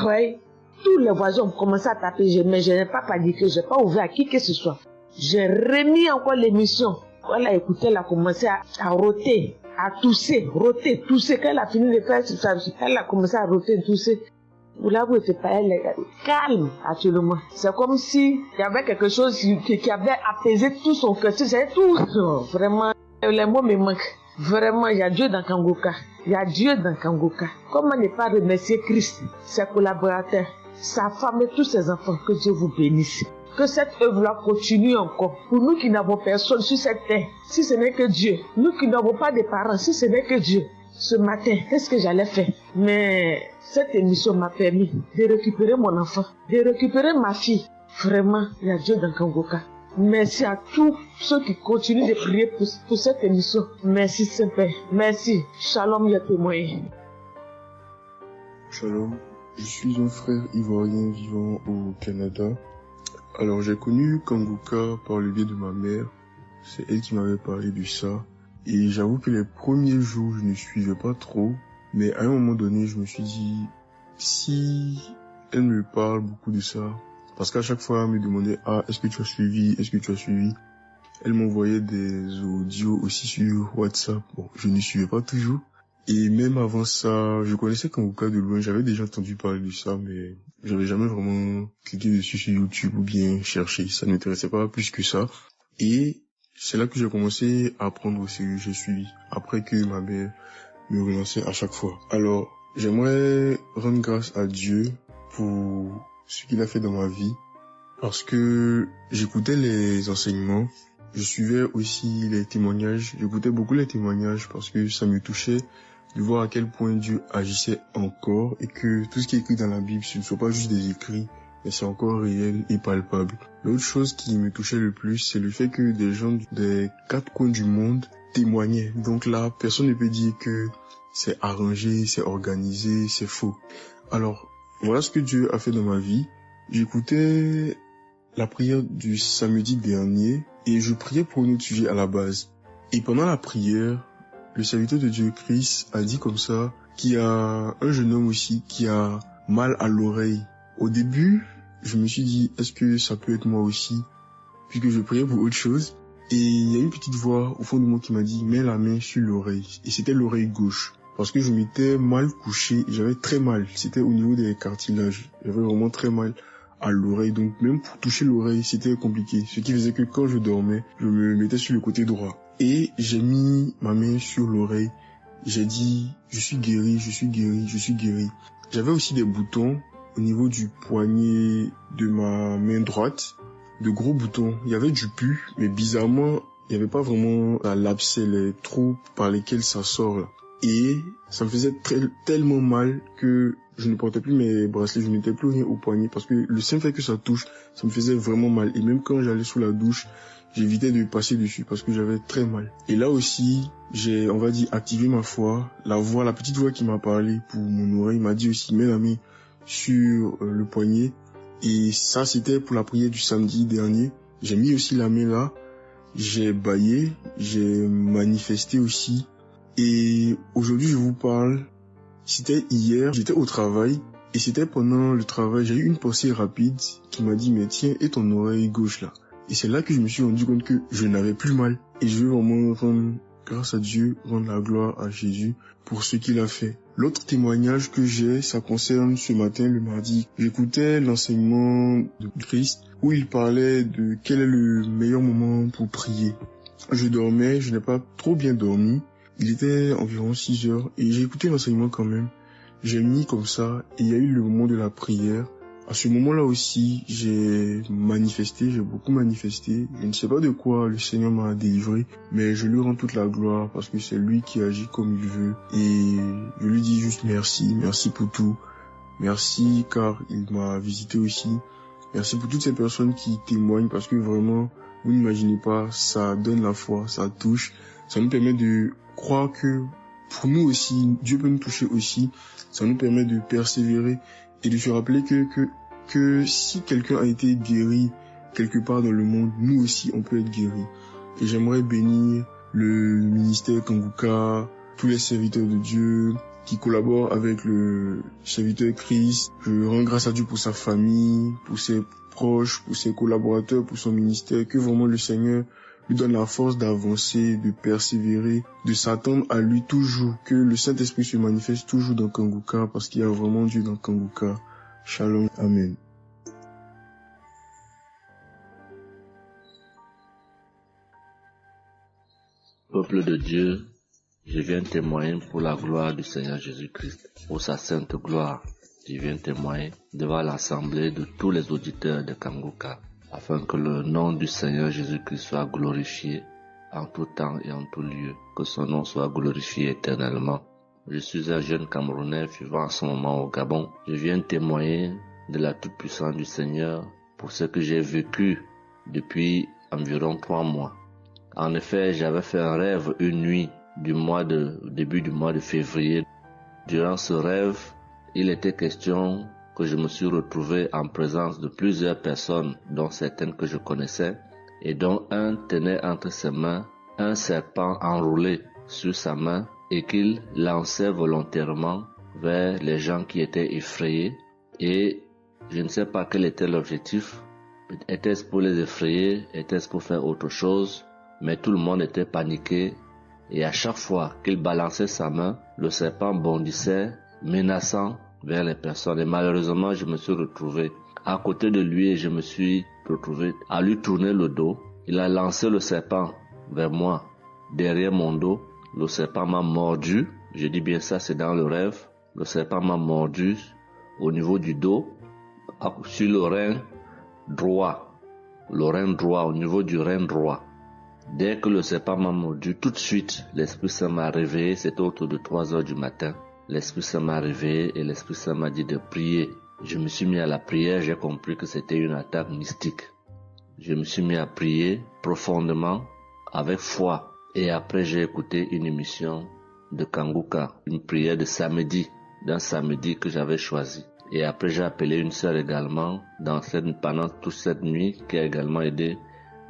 Ouais. Tous les voisins ont commencé à taper, mais je n'ai pas paniqué, je n'ai pas ouvert à qui que ce soit. J'ai remis encore l'émission. Quand elle a écouté, elle a commencé à roter, à tousser. Quand elle a fini de faire ça, elle a commencé à roter, tousser. Vous l'avez fait pas, elle est calme actuellement. C'est comme si il y avait quelque chose qui avait apaisé tout son cœur. C'est tout. Vraiment, les mots me manquent. Vraiment, il y a Dieu dans Kanguka. Il y a Dieu dans Kanguka. Comment ne pas remercier Christ, ses collaborateurs, sa femme et tous ses enfants. Que Dieu vous bénisse. Que cette œuvre-là continue encore. Pour nous qui n'avons personne sur cette terre, si ce n'est que Dieu. Nous qui n'avons pas de parents, si ce n'est que Dieu. Ce matin, qu'est-ce que j'allais faire? Mais cette émission m'a permis de récupérer mon enfant, de récupérer ma fille. Vraiment, il y a Dieu dans Kanguka. Merci à tous ceux qui continuent de prier pour cette émission. Merci Saint-Père. Merci. Shalom, les témoins. Shalom. Je suis un frère ivoirien vivant au Canada. Alors j'ai connu Kanguka par le biais de ma mère. C'est elle qui m'avait parlé de ça. Et j'avoue que les premiers jours, je ne suivais pas trop. Mais à un moment donné, je me suis dit, si elle me parle beaucoup de ça, parce qu'à chaque fois, elle me demandait, est-ce que tu as suivi? Elle m'envoyait des audios aussi sur WhatsApp. Bon, je ne suivais pas toujours. Et même avant ça, je connaissais Kanguka de loin. J'avais déjà entendu parler de ça, mais j'avais jamais vraiment cliqué dessus sur YouTube ou bien cherché. Ça ne m'intéressait pas plus que ça. Et c'est là que j'ai commencé à prendre au sérieux. J'ai suivi. Après que ma mère me relançait à chaque fois. Alors, j'aimerais rendre grâce à Dieu pour ce qu'il a fait dans ma vie. Parce que j'écoutais les enseignements je suivais aussi les témoignages, j'écoutais beaucoup les témoignages parce que ça me touchait de voir à quel point Dieu agissait encore et que tout ce qui est écrit dans la Bible, ce ne sont pas juste des écrits, mais c'est encore réel et palpable. L'autre chose qui me touchait le plus, c'est le fait que des gens des 4 coins du monde témoignaient. Donc là, personne ne peut dire que c'est arrangé, c'est organisé, c'est faux. Alors, voilà ce que Dieu a fait dans ma vie. J'écoutais la prière du samedi dernier et je priais pour un autre sujet à la base. Et pendant la prière, le serviteur de Dieu, Christ, a dit comme ça qu'il y a un jeune homme aussi qui a mal à l'oreille. Au début, je me suis dit, est-ce que ça peut être moi aussi? Puisque je priais pour autre chose. Et il y a une petite voix au fond de moi qui m'a dit, mets la main sur l'oreille. Et c'était l'oreille gauche. Parce que je m'étais mal couché, j'avais très mal. C'était au niveau des cartilages. J'avais vraiment très mal à l'oreille. Donc même pour toucher l'oreille, c'était compliqué. Ce qui faisait que quand je dormais, je me mettais sur le côté droit. Et j'ai mis ma main sur l'oreille. J'ai dit, je suis guéri, je suis guéri, je suis guéri. J'avais aussi des boutons au niveau du poignet de ma main droite. De gros boutons. Il y avait du pus, mais bizarrement, il n'y avait pas vraiment l'abcès, les trous par lesquels ça sort là. Et ça me faisait tellement mal que je ne portais plus mes bracelets, je ne mettais plus rien au poignet parce que le simple fait que ça touche, ça me faisait vraiment mal. Et même quand j'allais sous la douche, j'évitais de passer dessus parce que j'avais très mal. Et là aussi, j'ai, on va dire, activé ma foi. La petite voix qui m'a parlé pour mon oreille m'a dit aussi, mets la main sur le poignet. Et ça, c'était pour la prière du samedi dernier. J'ai mis aussi la main là. J'ai bâillé, j'ai manifesté aussi. Et aujourd'hui, je vous parle, c'était hier, j'étais au travail, et c'était pendant le travail, j'ai eu une pensée rapide qui m'a dit, mais tiens, et ton oreille gauche là? Et c'est là que je me suis rendu compte que je n'avais plus mal. Et je veux vraiment rendre grâce à Dieu, rendre la gloire à Jésus pour ce qu'il a fait. L'autre témoignage que j'ai, ça concerne ce matin, le mardi. J'écoutais l'enseignement de Christ où il parlait de quel est le meilleur moment pour prier. Je dormais, je n'ai pas trop bien dormi. Il était environ 6 heures et j'ai écouté l'enseignement quand même. J'ai mis comme ça et il y a eu le moment de la prière. À ce moment-là aussi, j'ai manifesté, j'ai beaucoup manifesté. Je ne sais pas de quoi le Seigneur m'a délivré, mais je lui rends toute la gloire parce que c'est lui qui agit comme il veut. Et je lui dis juste merci, merci pour tout. Merci car il m'a visité aussi. Merci pour toutes ces personnes qui témoignent parce que vraiment, vous n'imaginez pas, ça donne la foi, ça touche. Ça nous permet de croire que pour nous aussi, Dieu peut nous toucher aussi. Ça nous permet de persévérer et de se rappeler que si quelqu'un a été guéri quelque part dans le monde, nous aussi on peut être guéri. Et j'aimerais bénir le ministère Kanguka, tous les serviteurs de Dieu qui collaborent avec le serviteur Christ. Je rends grâce à Dieu pour sa famille, pour ses proches, pour ses collaborateurs, pour son ministère, que vraiment le Seigneur lui donne la force d'avancer, de persévérer, de s'attendre à lui toujours, que le Saint-Esprit se manifeste toujours dans Kanguka, parce qu'il y a vraiment Dieu dans Kanguka. Shalom, Amen. Peuple de Dieu, je viens témoigner pour la gloire du Seigneur Jésus-Christ, pour sa sainte gloire. Je viens témoigner devant l'assemblée de tous les auditeurs de Kanguka, afin que le nom du Seigneur Jésus-Christ soit glorifié en tout temps et en tout lieu, que son nom soit glorifié éternellement. Je suis un jeune Camerounais vivant en ce moment au Gabon. Je viens témoigner de la toute-puissance du Seigneur pour ce que j'ai vécu depuis environ 3 mois. En effet, j'avais fait un rêve une nuit début du mois de février. Durant ce rêve, il était question que je me suis retrouvé en présence de plusieurs personnes, dont certaines que je connaissais, et dont un tenait entre ses mains un serpent enroulé sur sa main et qu'il lançait volontairement vers les gens qui étaient effrayés. Et je ne sais pas quel était l'objectif. Était-ce pour les effrayer? Était-ce pour faire autre chose? Mais tout le monde était paniqué. Et à chaque fois qu'il balançait sa main, le serpent bondissait, menaçant vers les personnes. Et malheureusement, je me suis retrouvé à côté de lui et je me suis retrouvé à lui tourner le dos. Il a lancé le serpent vers moi, derrière mon dos. Le serpent m'a mordu. Je dis bien ça, c'est dans le rêve. Le serpent m'a mordu au niveau du dos, sur le rein droit. Le rein droit, au niveau du rein droit. Dès que le serpent m'a mordu, tout de suite, l'Esprit Saint m'a réveillé. C'était autour de 3 heures du matin. L'Esprit Saint m'a réveillé et l'Esprit Saint m'a dit de prier. Je me suis mis à la prière, j'ai compris que c'était une attaque mystique. Je me suis mis à prier profondément, avec foi. Et après, j'ai écouté une émission de Kanguka, une prière de samedi, d'un samedi que j'avais choisi. Et après, j'ai appelé une sœur également pendant toute cette nuit qui a également aidé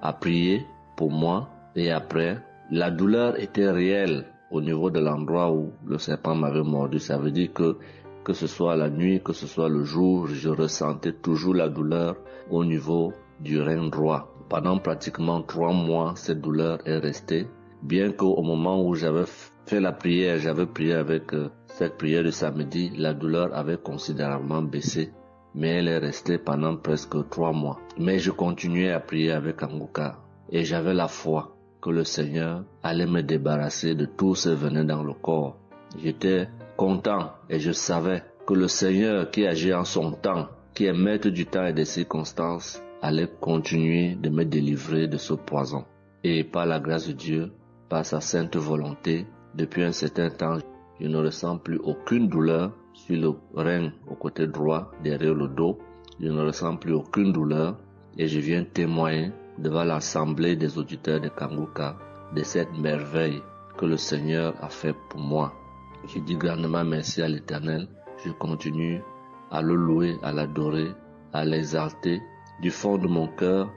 à prier pour moi. Et après, la douleur était réelle au niveau de l'endroit où le serpent m'avait mordu. Ça veut dire que ce soit la nuit, que ce soit le jour, je ressentais toujours la douleur au niveau du rein droit. Pendant pratiquement 3 mois, cette douleur est restée. Bien qu'au moment où j'avais fait la prière, j'avais prié avec cette prière de samedi, la douleur avait considérablement baissé, mais elle est restée pendant presque 3 mois. Mais je continuais à prier avec Kanguka et j'avais la foi que le Seigneur allait me débarrasser de tout ce venin dans le corps. J'étais content et je savais que le Seigneur qui agit en son temps, qui est maître du temps et des circonstances, allait continuer de me délivrer de ce poison. Et par la grâce de Dieu, par sa sainte volonté, depuis un certain temps, je ne ressens plus aucune douleur sur le rein au côté droit, derrière le dos. Je ne ressens plus aucune douleur et je viens témoigner devant l'assemblée des auditeurs de Kanguka de cette merveille que le Seigneur a fait pour moi. Je dis grandement merci à l'Éternel. Je continue à le louer, à l'adorer, à l'exalter du fond de mon cœur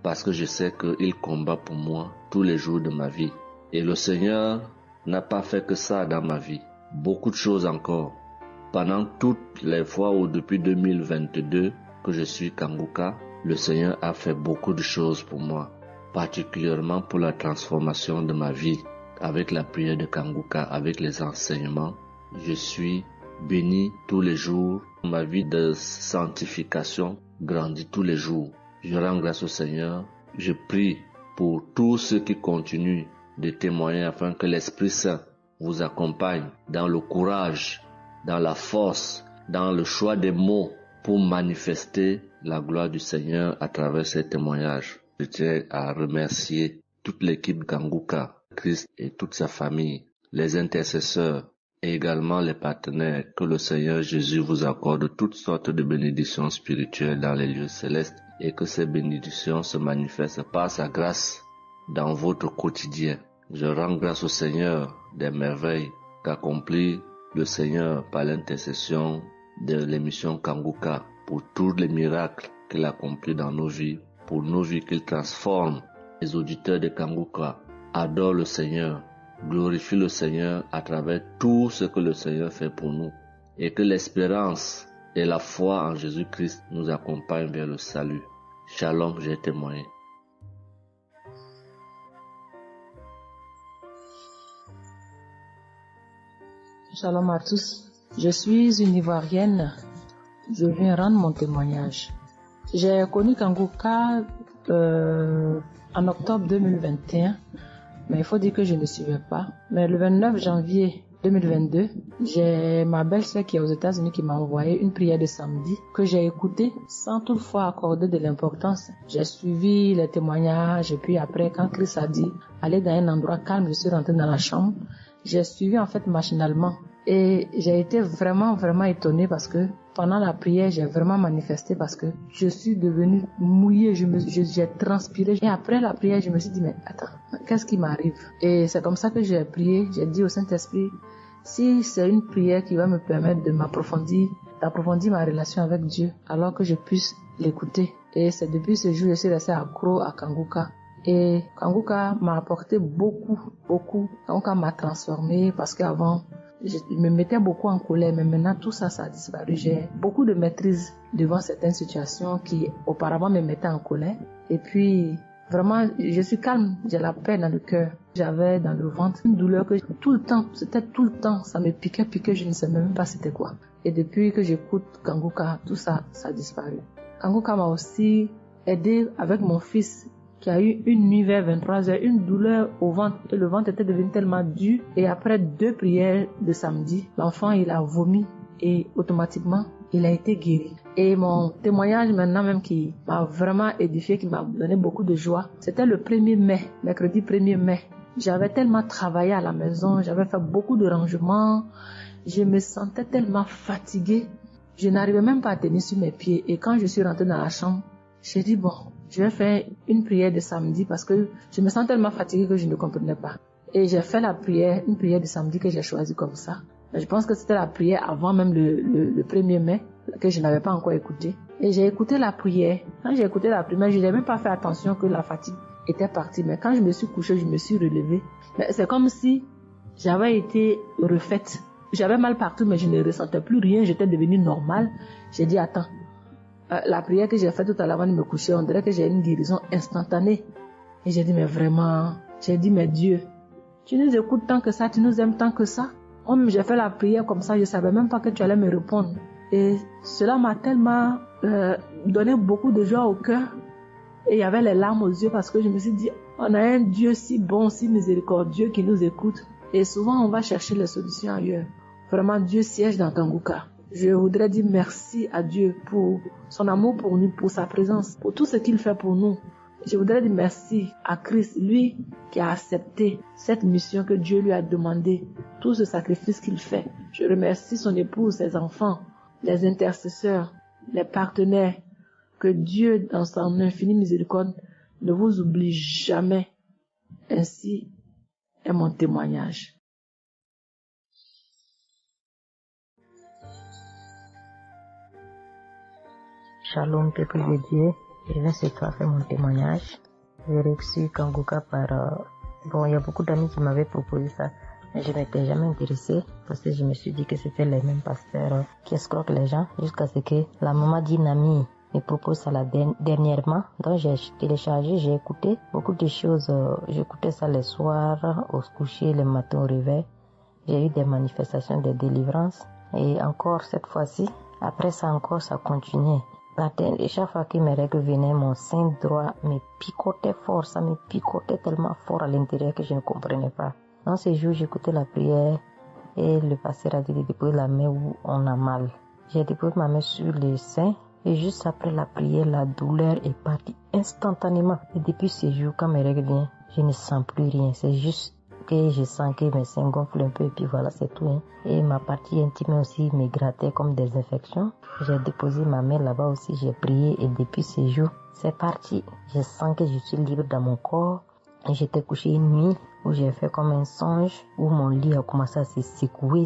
parce que je sais qu'il combat pour moi tous les jours de ma vie. Et le Seigneur n'a pas fait que ça dans ma vie. Beaucoup de choses encore. Pendant toutes les fois où depuis 2022 que je suis Kanguka, le Seigneur a fait beaucoup de choses pour moi, particulièrement pour la transformation de ma vie. Avec la prière de Kanguka, avec les enseignements, je suis béni tous les jours. Ma vie de sanctification grandit tous les jours. Je rends grâce au Seigneur. Je prie pour tous ceux qui continuent de témoigner afin que l'Esprit Saint vous accompagne dans le courage, dans la force, dans le choix des mots pour manifester la gloire du Seigneur à travers ces témoignages. Je tiens à remercier toute l'équipe Kanguka, Christ et toute sa famille, les intercesseurs et également les partenaires. Que le Seigneur Jésus vous accorde toutes sortes de bénédictions spirituelles dans les lieux célestes et que ces bénédictions se manifestent par sa grâce dans votre quotidien. Je rends grâce au Seigneur des merveilles qu'accomplit le Seigneur par l'intercession de l'émission Kanguka pour tous les miracles qu'il accomplit dans nos vies, pour nos vies qu'il transforme. Les auditeurs de Kanguka adorent le Seigneur, glorifient le Seigneur à travers tout ce que le Seigneur fait pour nous et que l'espérance et la foi en Jésus-Christ nous accompagnent vers le salut. Shalom, j'ai témoigné. Shalom à tous. Je suis une Ivoirienne. Je viens rendre mon témoignage. J'ai connu Kanguka en octobre 2021, mais il faut dire que je ne suivais pas. Mais le 29 janvier 2022, j'ai ma belle-sœur qui est aux États-Unis qui m'a envoyé une prière de samedi que j'ai écoutée sans toutefois accorder de l'importance. J'ai suivi les témoignages et puis après, quand Christ a dit aller dans un endroit calme, je suis rentrée dans la chambre. J'ai suivi en fait machinalement et j'ai été vraiment étonnée parce que pendant la prière, j'ai vraiment manifesté parce que je suis devenue mouillée, j'ai transpiré. Et après la prière, je me suis dit, mais attends, qu'est-ce qui m'arrive? Et c'est comme ça que j'ai prié, j'ai dit au Saint-Esprit, si c'est une prière qui va me permettre d'approfondir ma relation avec Dieu, alors que je puisse l'écouter. Et c'est depuis ce jour que je suis restée accro à Kanguka. Et Kanguka m'a apporté beaucoup. Kanguka m'a transformée parce qu'avant, je me mettais beaucoup en colère, mais maintenant tout ça a disparu. J'ai beaucoup de maîtrise devant certaines situations qui auparavant me mettaient en colère. Et puis, vraiment, je suis calme, j'ai la paix dans le cœur. J'avais dans le ventre une douleur que tout le temps, ça me piquait, je ne sais même pas c'était quoi. Et depuis que j'écoute Kanguka, tout ça a disparu. Kanguka m'a aussi aidé avec mon fils qui a eu une nuit vers 23h, une douleur au ventre et le ventre était devenu tellement dur et après 2 prières de samedi, l'enfant il a vomi et automatiquement il a été guéri. Et mon témoignage maintenant même qui m'a vraiment édifié, qui m'a donné beaucoup de joie, c'était le 1er mai, mercredi 1er mai. J'avais tellement travaillé à la maison, j'avais fait beaucoup de rangements, je me sentais tellement fatiguée, je n'arrivais même pas à tenir sur mes pieds. Et quand je suis rentrée dans la chambre, j'ai dit bon, je vais faire une prière de samedi parce que je me sens tellement fatiguée que je ne comprenais pas. Et j'ai fait la prière, une prière de samedi que j'ai choisie comme ça. Je pense que c'était la prière avant même le 1er mai, que je n'avais pas encore écouté. Et j'ai écouté la prière. Quand j'ai écouté la prière, je n'ai même pas fait attention que la fatigue était partie. Mais quand je me suis couchée, je me suis relevée. Mais c'est comme si j'avais été refaite. J'avais mal partout, mais je ne ressentais plus rien. J'étais devenue normale. J'ai dit, attends, la prière que j'ai faite tout à l'heure avant de me coucher, on dirait que j'ai une guérison instantanée. Et j'ai dit, mais vraiment, j'ai dit, mais Dieu, tu nous écoutes tant que ça, tu nous aimes tant que ça. J'ai fait la prière comme ça, je ne savais même pas que tu allais me répondre. Et cela m'a tellement donné beaucoup de joie au cœur. Et il y avait les larmes aux yeux parce que je me suis dit, on a un Dieu si bon, si miséricordieux qui nous écoute. Et souvent, on va chercher les solutions ailleurs. Vraiment, Dieu siège dans Kanguka. Je voudrais dire merci à Dieu pour son amour pour nous, pour sa présence, pour tout ce qu'il fait pour nous. Je voudrais dire merci à Christ, lui qui a accepté cette mission que Dieu lui a demandé, tout ce sacrifice qu'il fait. Je remercie son épouse, ses enfants, les intercesseurs, les partenaires. Que Dieu, dans son infinie miséricorde, ne vous oublie jamais. Ainsi est mon témoignage. Shalom, peuple de Dieu. Je viens ce soir faire mon témoignage. J'ai reçu Kanguka par... il y a beaucoup d'amis qui m'avaient proposé ça. Mais je m'étais jamais intéressée parce que je me suis dit que c'était les mêmes pasteurs qui escroquent les gens jusqu'à ce que la maman d'une amie me propose ça dernièrement. Donc j'ai téléchargé, j'ai écouté beaucoup de choses. J'écoutais ça les soirs, au coucher, le matin au réveil. J'ai eu des manifestations de délivrance. Et encore cette fois-ci, après ça encore, ça continuait. Et chaque fois que mes règles venaient, mon sein droit me picotait fort. Ça me picotait tellement fort à l'intérieur que je ne comprenais pas. Dans ces jours, j'écoutais la prière et le pasteur a dit de déposer la main où on a mal. J'ai déposé ma main sur le sein et juste après la prière, la douleur est partie instantanément. Et depuis ces jours, quand mes règles viennent, je ne sens plus rien. C'est juste que je sens que mes seins gonflent un peu et puis voilà, c'est tout. Et ma partie intime aussi me grattait comme des infections. J'ai déposé ma main là-bas aussi, j'ai prié et depuis ces jours, c'est parti. Je sens que je suis libre dans mon corps. Et j'étais couché une nuit où j'ai fait comme un songe, où mon lit a commencé à se secouer.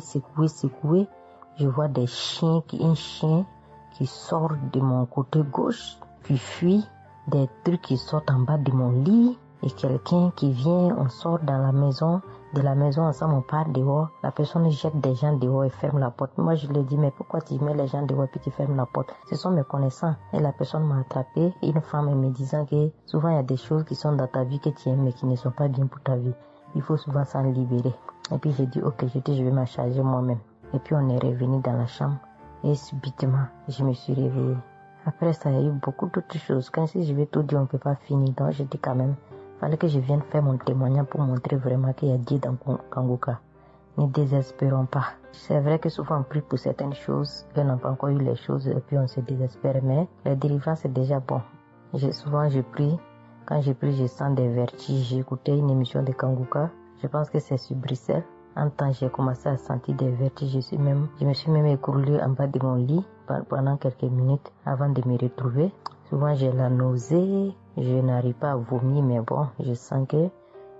Je vois un chien qui sort de mon côté gauche, qui fuit, des trucs qui sortent en bas de mon lit. Et quelqu'un qui vient, on sort dans la maison, de la maison ensemble, on part dehors. La personne jette des gens dehors et ferme la porte. Moi, je lui dis, mais pourquoi tu mets les gens dehors et puis tu fermes la porte? Ce sont mes connaissants. Et la personne m'a attrapé. Une femme me disant que souvent il y a des choses qui sont dans ta vie que tu aimes mais qui ne sont pas bien pour ta vie. Il faut souvent s'en libérer. Et puis j'ai dit, ok, je vais m'en charger moi-même. Et puis on est revenu dans la chambre. Et subitement, je me suis réveillée. Après ça, il y a eu beaucoup d'autres choses. Quand si je vais tout dire, on ne peut pas finir. Donc je dis quand même, fallait que je vienne faire mon témoignage pour montrer vraiment qu'il y a Dieu dans Kanguka. Ne désespérons pas. C'est vrai que souvent on prie pour certaines choses, on n'a pas encore eu les choses et puis on se désespère, mais la délivrance c'est déjà bon. Souvent je prie, quand je prie je sens des vertiges. J'ai écouté une émission de Kanguka, je pense que c'est sur Bruxelles. En temps j'ai commencé à sentir des vertiges, je me suis même écroulée en bas de mon lit pendant quelques minutes avant de me retrouver. Souvent j'ai la nausée, je n'arrive pas à vomir, mais bon, je sens que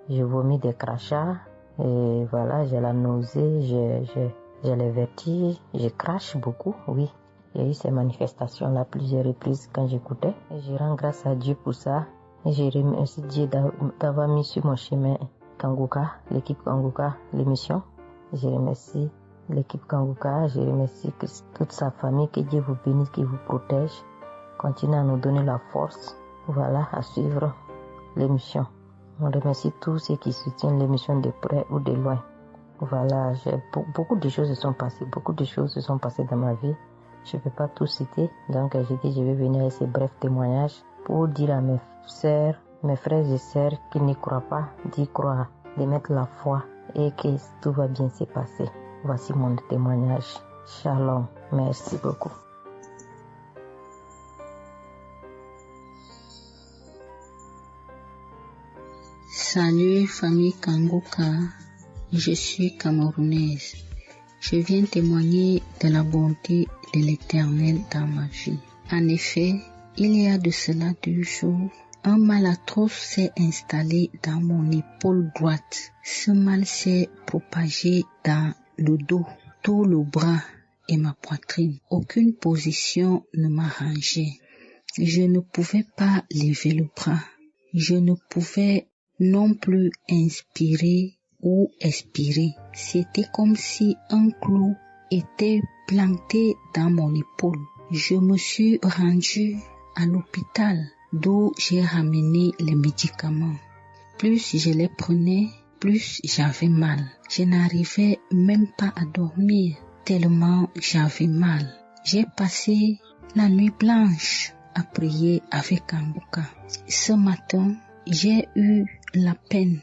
je vomis des crachats. Et voilà, j'ai la nausée, j'ai les vertiges, je crache beaucoup, oui. Il y a eu ces manifestations-là plusieurs reprises quand j'écoutais. Et je rends grâce à Dieu pour ça. Et je remercie Dieu d'avoir mis sur mon chemin Kanguka, l'équipe Kanguka, l'émission. Je remercie l'équipe Kanguka, je remercie toute sa famille, que Dieu vous bénisse, qu'il vous protège. Continuez à nous donner la force, voilà, à suivre l'émission. On remercie tous ceux qui soutiennent l'émission de près ou de loin. Voilà, beaucoup de choses se sont passées dans ma vie. Je ne peux pas tout citer, donc j'ai dit je vais venir avec ces brefs témoignages pour dire à mes sœurs, mes frères et sœurs qui n'y croient pas, d'y croire, de mettre la foi et que tout va bien se passer. Voici mon témoignage. Shalom, merci beaucoup. Salut famille Kanguka, je suis camerounaise. Je viens témoigner de la bonté de l'Éternel dans ma vie. En effet, il y a de cela 2 jours, un mal atroce s'est installé dans mon épaule droite. Ce mal s'est propagé dans le dos, tout le bras et ma poitrine. Aucune position ne m'arrangeait. Je ne pouvais pas lever le bras. Je ne pouvais non plus inspirer ou expirer. C'était comme si un clou était planté dans mon épaule. Je me suis rendue à l'hôpital d'où j'ai ramené les médicaments. Plus je les prenais, plus j'avais mal. Je n'arrivais même pas à dormir tellement j'avais mal. J'ai passé la nuit blanche à prier avec Kanguka. Ce matin, j'ai eu la peine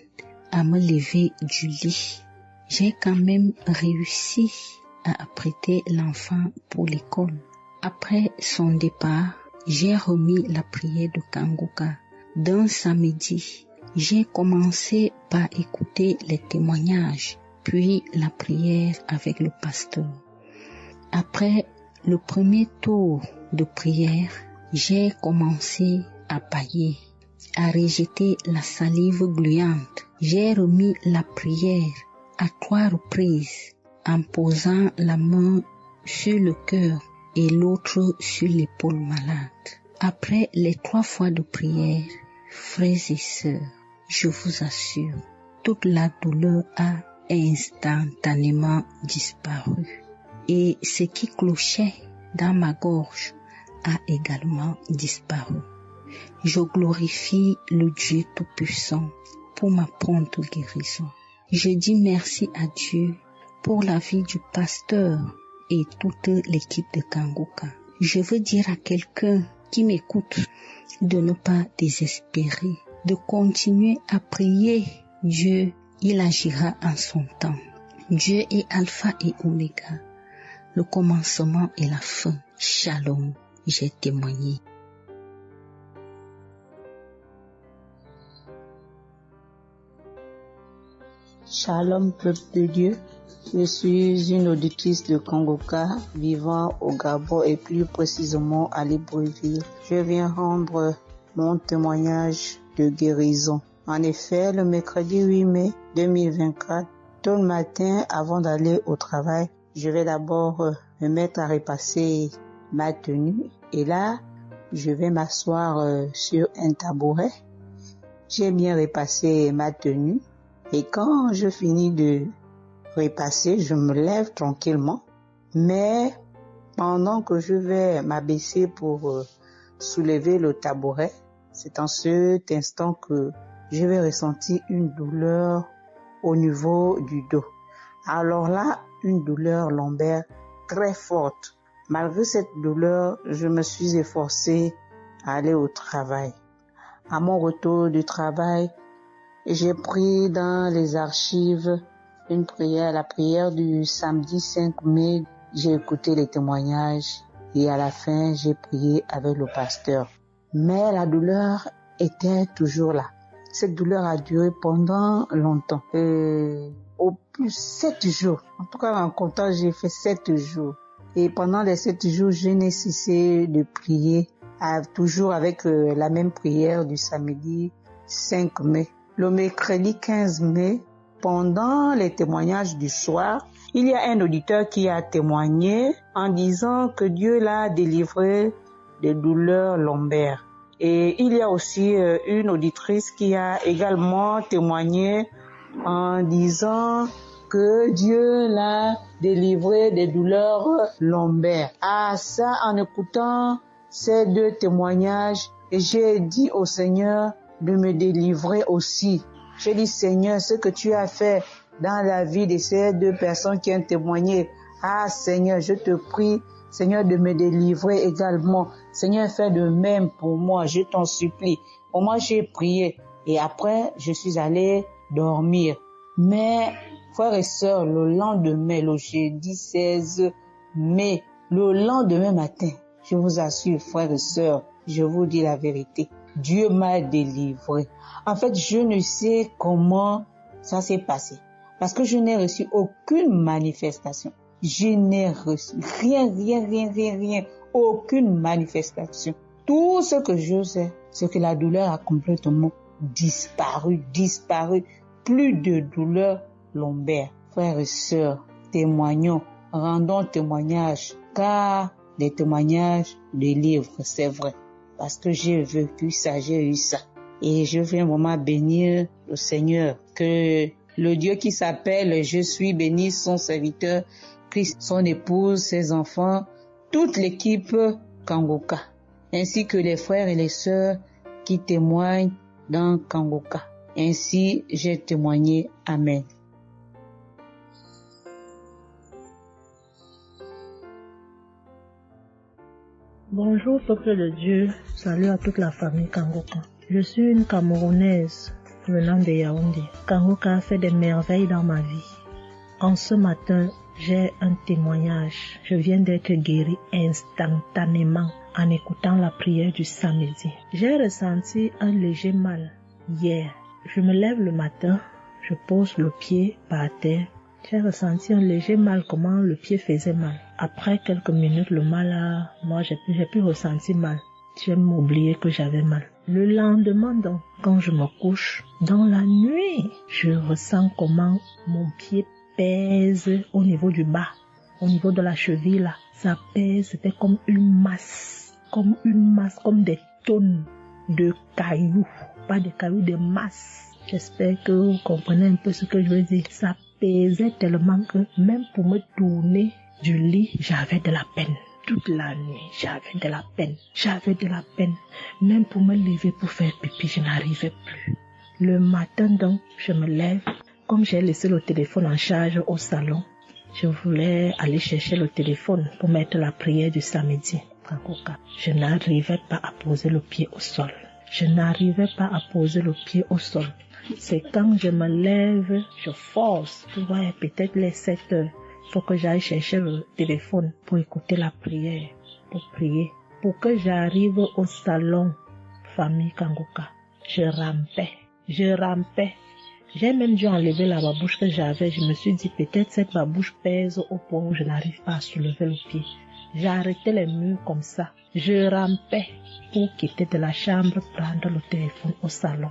à me lever du lit. J'ai quand même réussi à apprêter l'enfant pour l'école. Après son départ, j'ai remis la prière de Kanguka. D'un samedi, j'ai commencé par écouter les témoignages, puis la prière avec le pasteur. Après le premier tour de prière, j'ai commencé à bâiller, à rejeter la salive gluante. J'ai remis la prière à 3 reprises en posant la main sur le cœur et l'autre sur l'épaule malade. Après les 3 fois de prière, frères et sœurs, je vous assure, toute la douleur a instantanément disparu et ce qui clochait dans ma gorge a également disparu. Je glorifie le Dieu Tout-Puissant pour ma prompte guérison. Je dis merci à Dieu pour la vie du pasteur et toute l'équipe de Kanguka. Je veux dire à quelqu'un qui m'écoute de ne pas désespérer, de continuer à prier. Dieu, il agira en son temps. Dieu est Alpha et Oméga, le commencement et la fin. Shalom, j'ai témoigné. Shalom, peuple de Dieu. Je suis une auditrice de Kanguka vivant au Gabon et plus précisément à Libreville. Je viens rendre mon témoignage de guérison. En effet, le mercredi 8 mai 2024, tôt le matin avant d'aller au travail, je vais d'abord me mettre à repasser ma tenue et là, je vais m'asseoir sur un tabouret. J'ai bien repassé ma tenue et quand je finis de repasser, je me lève tranquillement. Mais pendant que je vais m'abaisser pour soulever le tabouret, c'est en cet instant que je vais ressentir une douleur au niveau du dos. Alors là, une douleur lombaire très forte. Malgré cette douleur, je me suis efforcée à aller au travail. À mon retour du travail, j'ai pris dans les archives une prière, la prière du samedi 5 mai. J'ai écouté les témoignages et à la fin, j'ai prié avec le pasteur. Mais la douleur était toujours là. Cette douleur a duré pendant longtemps. Au plus 7 jours. En tout cas, en comptant, j'ai fait 7 jours. Et pendant les 7 jours, je n'ai cessé de prier, toujours avec la même prière du samedi 5 mai. Le mercredi 15 mai, pendant les témoignages du soir, il y a un auditeur qui a témoigné en disant que Dieu l'a délivré des douleurs lombaires. Et il y a aussi une auditrice qui a également témoigné en disant que Dieu l'a délivré des douleurs lombaires. À ça, en écoutant ces 2 témoignages, j'ai dit au Seigneur de me délivrer aussi. J'ai dit, Seigneur, ce que tu as fait dans la vie de ces 2 personnes qui ont témoigné, Seigneur, je te prie, Seigneur, de me délivrer également. Seigneur, fais de même pour moi, je t'en supplie. Pour moi, j'ai prié et après, je suis allé dormir. Mais, frères et sœurs, le lendemain, le jeudi 16 mai, le lendemain matin, je vous assure, frères et sœurs, je vous dis la vérité. Dieu m'a délivré. En fait, je ne sais comment ça s'est passé. Parce que je n'ai reçu aucune manifestation. Je n'ai reçu rien. Aucune manifestation. Tout ce que je sais, c'est que la douleur a complètement disparu. Plus de douleur lombaire. Frères et sœurs, témoignons, rendons témoignage, car les témoignages délivrent, c'est vrai. Parce que j'ai vécu ça, j'ai eu ça. Et je veux vraiment bénir le Seigneur, que le Dieu qui s'appelle Je suis béni, son serviteur, Christ, son épouse, ses enfants, toute l'équipe Kangoka, ainsi que les frères et les sœurs qui témoignent dans Kangoka. Ainsi, j'ai témoigné. Amen. Bonjour peuple de Dieu, salut à toute la famille Kangoka. Je suis une Camerounaise venant de Yaoundé. Kangoka a fait des merveilles dans ma vie. En ce matin, j'ai un témoignage. Je viens d'être guérie instantanément en écoutant la prière du samedi. J'ai ressenti un léger mal hier. Je me lève le matin, je pose le pied par terre. J'ai ressenti un léger mal, comment le pied faisait mal. Après quelques minutes, le mal j'ai pu ressentir mal. J'ai oublié que j'avais mal. Le lendemain donc, quand je me couche, dans la nuit, je ressens comment mon pied pèse au niveau du bas, au niveau de la cheville là. Ça pèse, c'était comme une masse, comme des tonnes de cailloux. Pas des cailloux, des masses. J'espère que vous comprenez un peu ce que je veux dire. Ça pesait tellement que même pour me tourner du lit, j'avais de la peine. Toute la nuit, j'avais de la peine. Même pour me lever pour faire pipi, je n'arrivais plus. Le matin donc, je me lève. Comme j'ai laissé le téléphone en charge au salon, je voulais aller chercher le téléphone pour mettre la prière du samedi. Je n'arrivais pas à poser le pied au sol. C'est quand je me lève, je force. Tu vois, peut-être les 7 heures. Il faut que j'aille chercher le téléphone pour écouter la prière, pour prier. Pour que j'arrive au salon, famille Kangoka, je rampais. J'ai même dû enlever la babouche que j'avais. Je me suis dit, peut-être cette babouche pèse au point où je n'arrive pas à soulever le pied. J'ai arrêté les murs comme ça. Je rampais pour quitter de la chambre, prendre le téléphone au salon.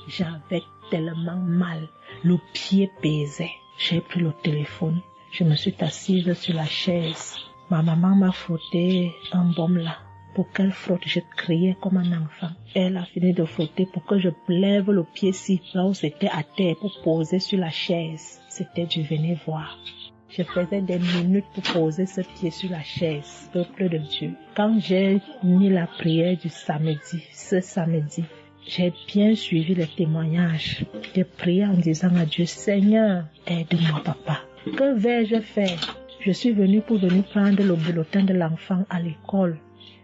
J'avais tellement mal. Le pied pesait. J'ai pris le téléphone. Je me suis assise sur la chaise. Ma maman m'a frotté un baume là. Pour qu'elle frotte, je criais comme un enfant. Elle a fini de frotter pour que je lève le pied-ci, là où c'était à terre, pour poser sur la chaise. C'était du venez voir. Je faisais des minutes pour poser ce pied sur la chaise, peuple de Dieu. Quand j'ai mis la prière du samedi, ce samedi, j'ai bien suivi les témoignages. J'ai prié en disant à Dieu, Seigneur, aide-moi papa. Que vais-je faire? Je suis venue pour prendre le bulletin de l'enfant à l'école.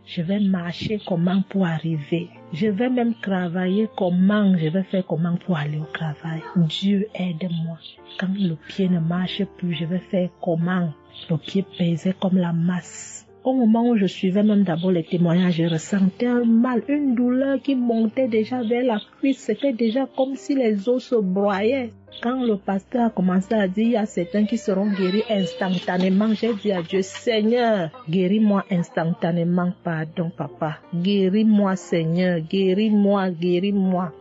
Je vais marcher comment pour arriver. Je vais même travailler comment. Je vais faire comment pour aller au travail. Dieu aide-moi. Quand le pied ne marche plus, je vais faire comment? Le pied pesait comme la masse. Au moment où je suivais même d'abord les témoignages, je ressentais un mal, une douleur qui montait déjà vers la cuisse. C'était déjà comme si les os se broyaient. Quand le pasteur a commencé à dire, il y a certains qui seront guéris instantanément, j'ai dit à Dieu, Seigneur, guéris-moi instantanément, pardon papa. Guéris-moi Seigneur, guéris-moi.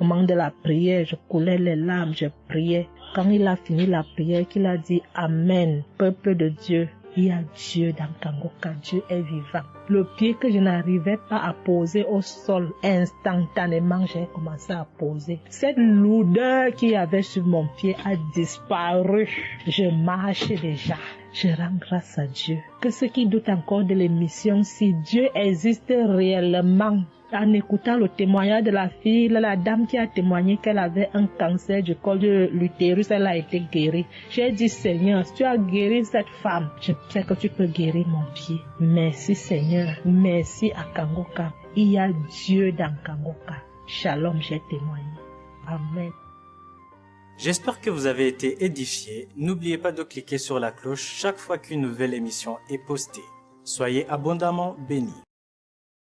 Au moment de la prière, je coulais les larmes, je priais. Quand il a fini la prière, qu'il a dit Amen, peuple de Dieu. Il y a Dieu dans Kangoka, Dieu est vivant. Le pied que je n'arrivais pas à poser au sol, instantanément, j'ai commencé à poser. Cette lourdeur qu'il y avait sur mon pied a disparu. Je marche déjà. Je rends grâce à Dieu. Que ceux qui doutent encore de l'émission, si Dieu existe réellement, en écoutant le témoignage de la fille, la dame qui a témoigné qu'elle avait un cancer du col de l'utérus, elle a été guérie. J'ai dit, Seigneur, si tu as guéri cette femme, je sais que tu peux guérir mon pied. Merci Seigneur, merci à Kangoka. Il y a Dieu dans Kangoka. Shalom, j'ai témoigné. Amen. J'espère que vous avez été édifiés. N'oubliez pas de cliquer sur la cloche chaque fois qu'une nouvelle émission est postée. Soyez abondamment bénis.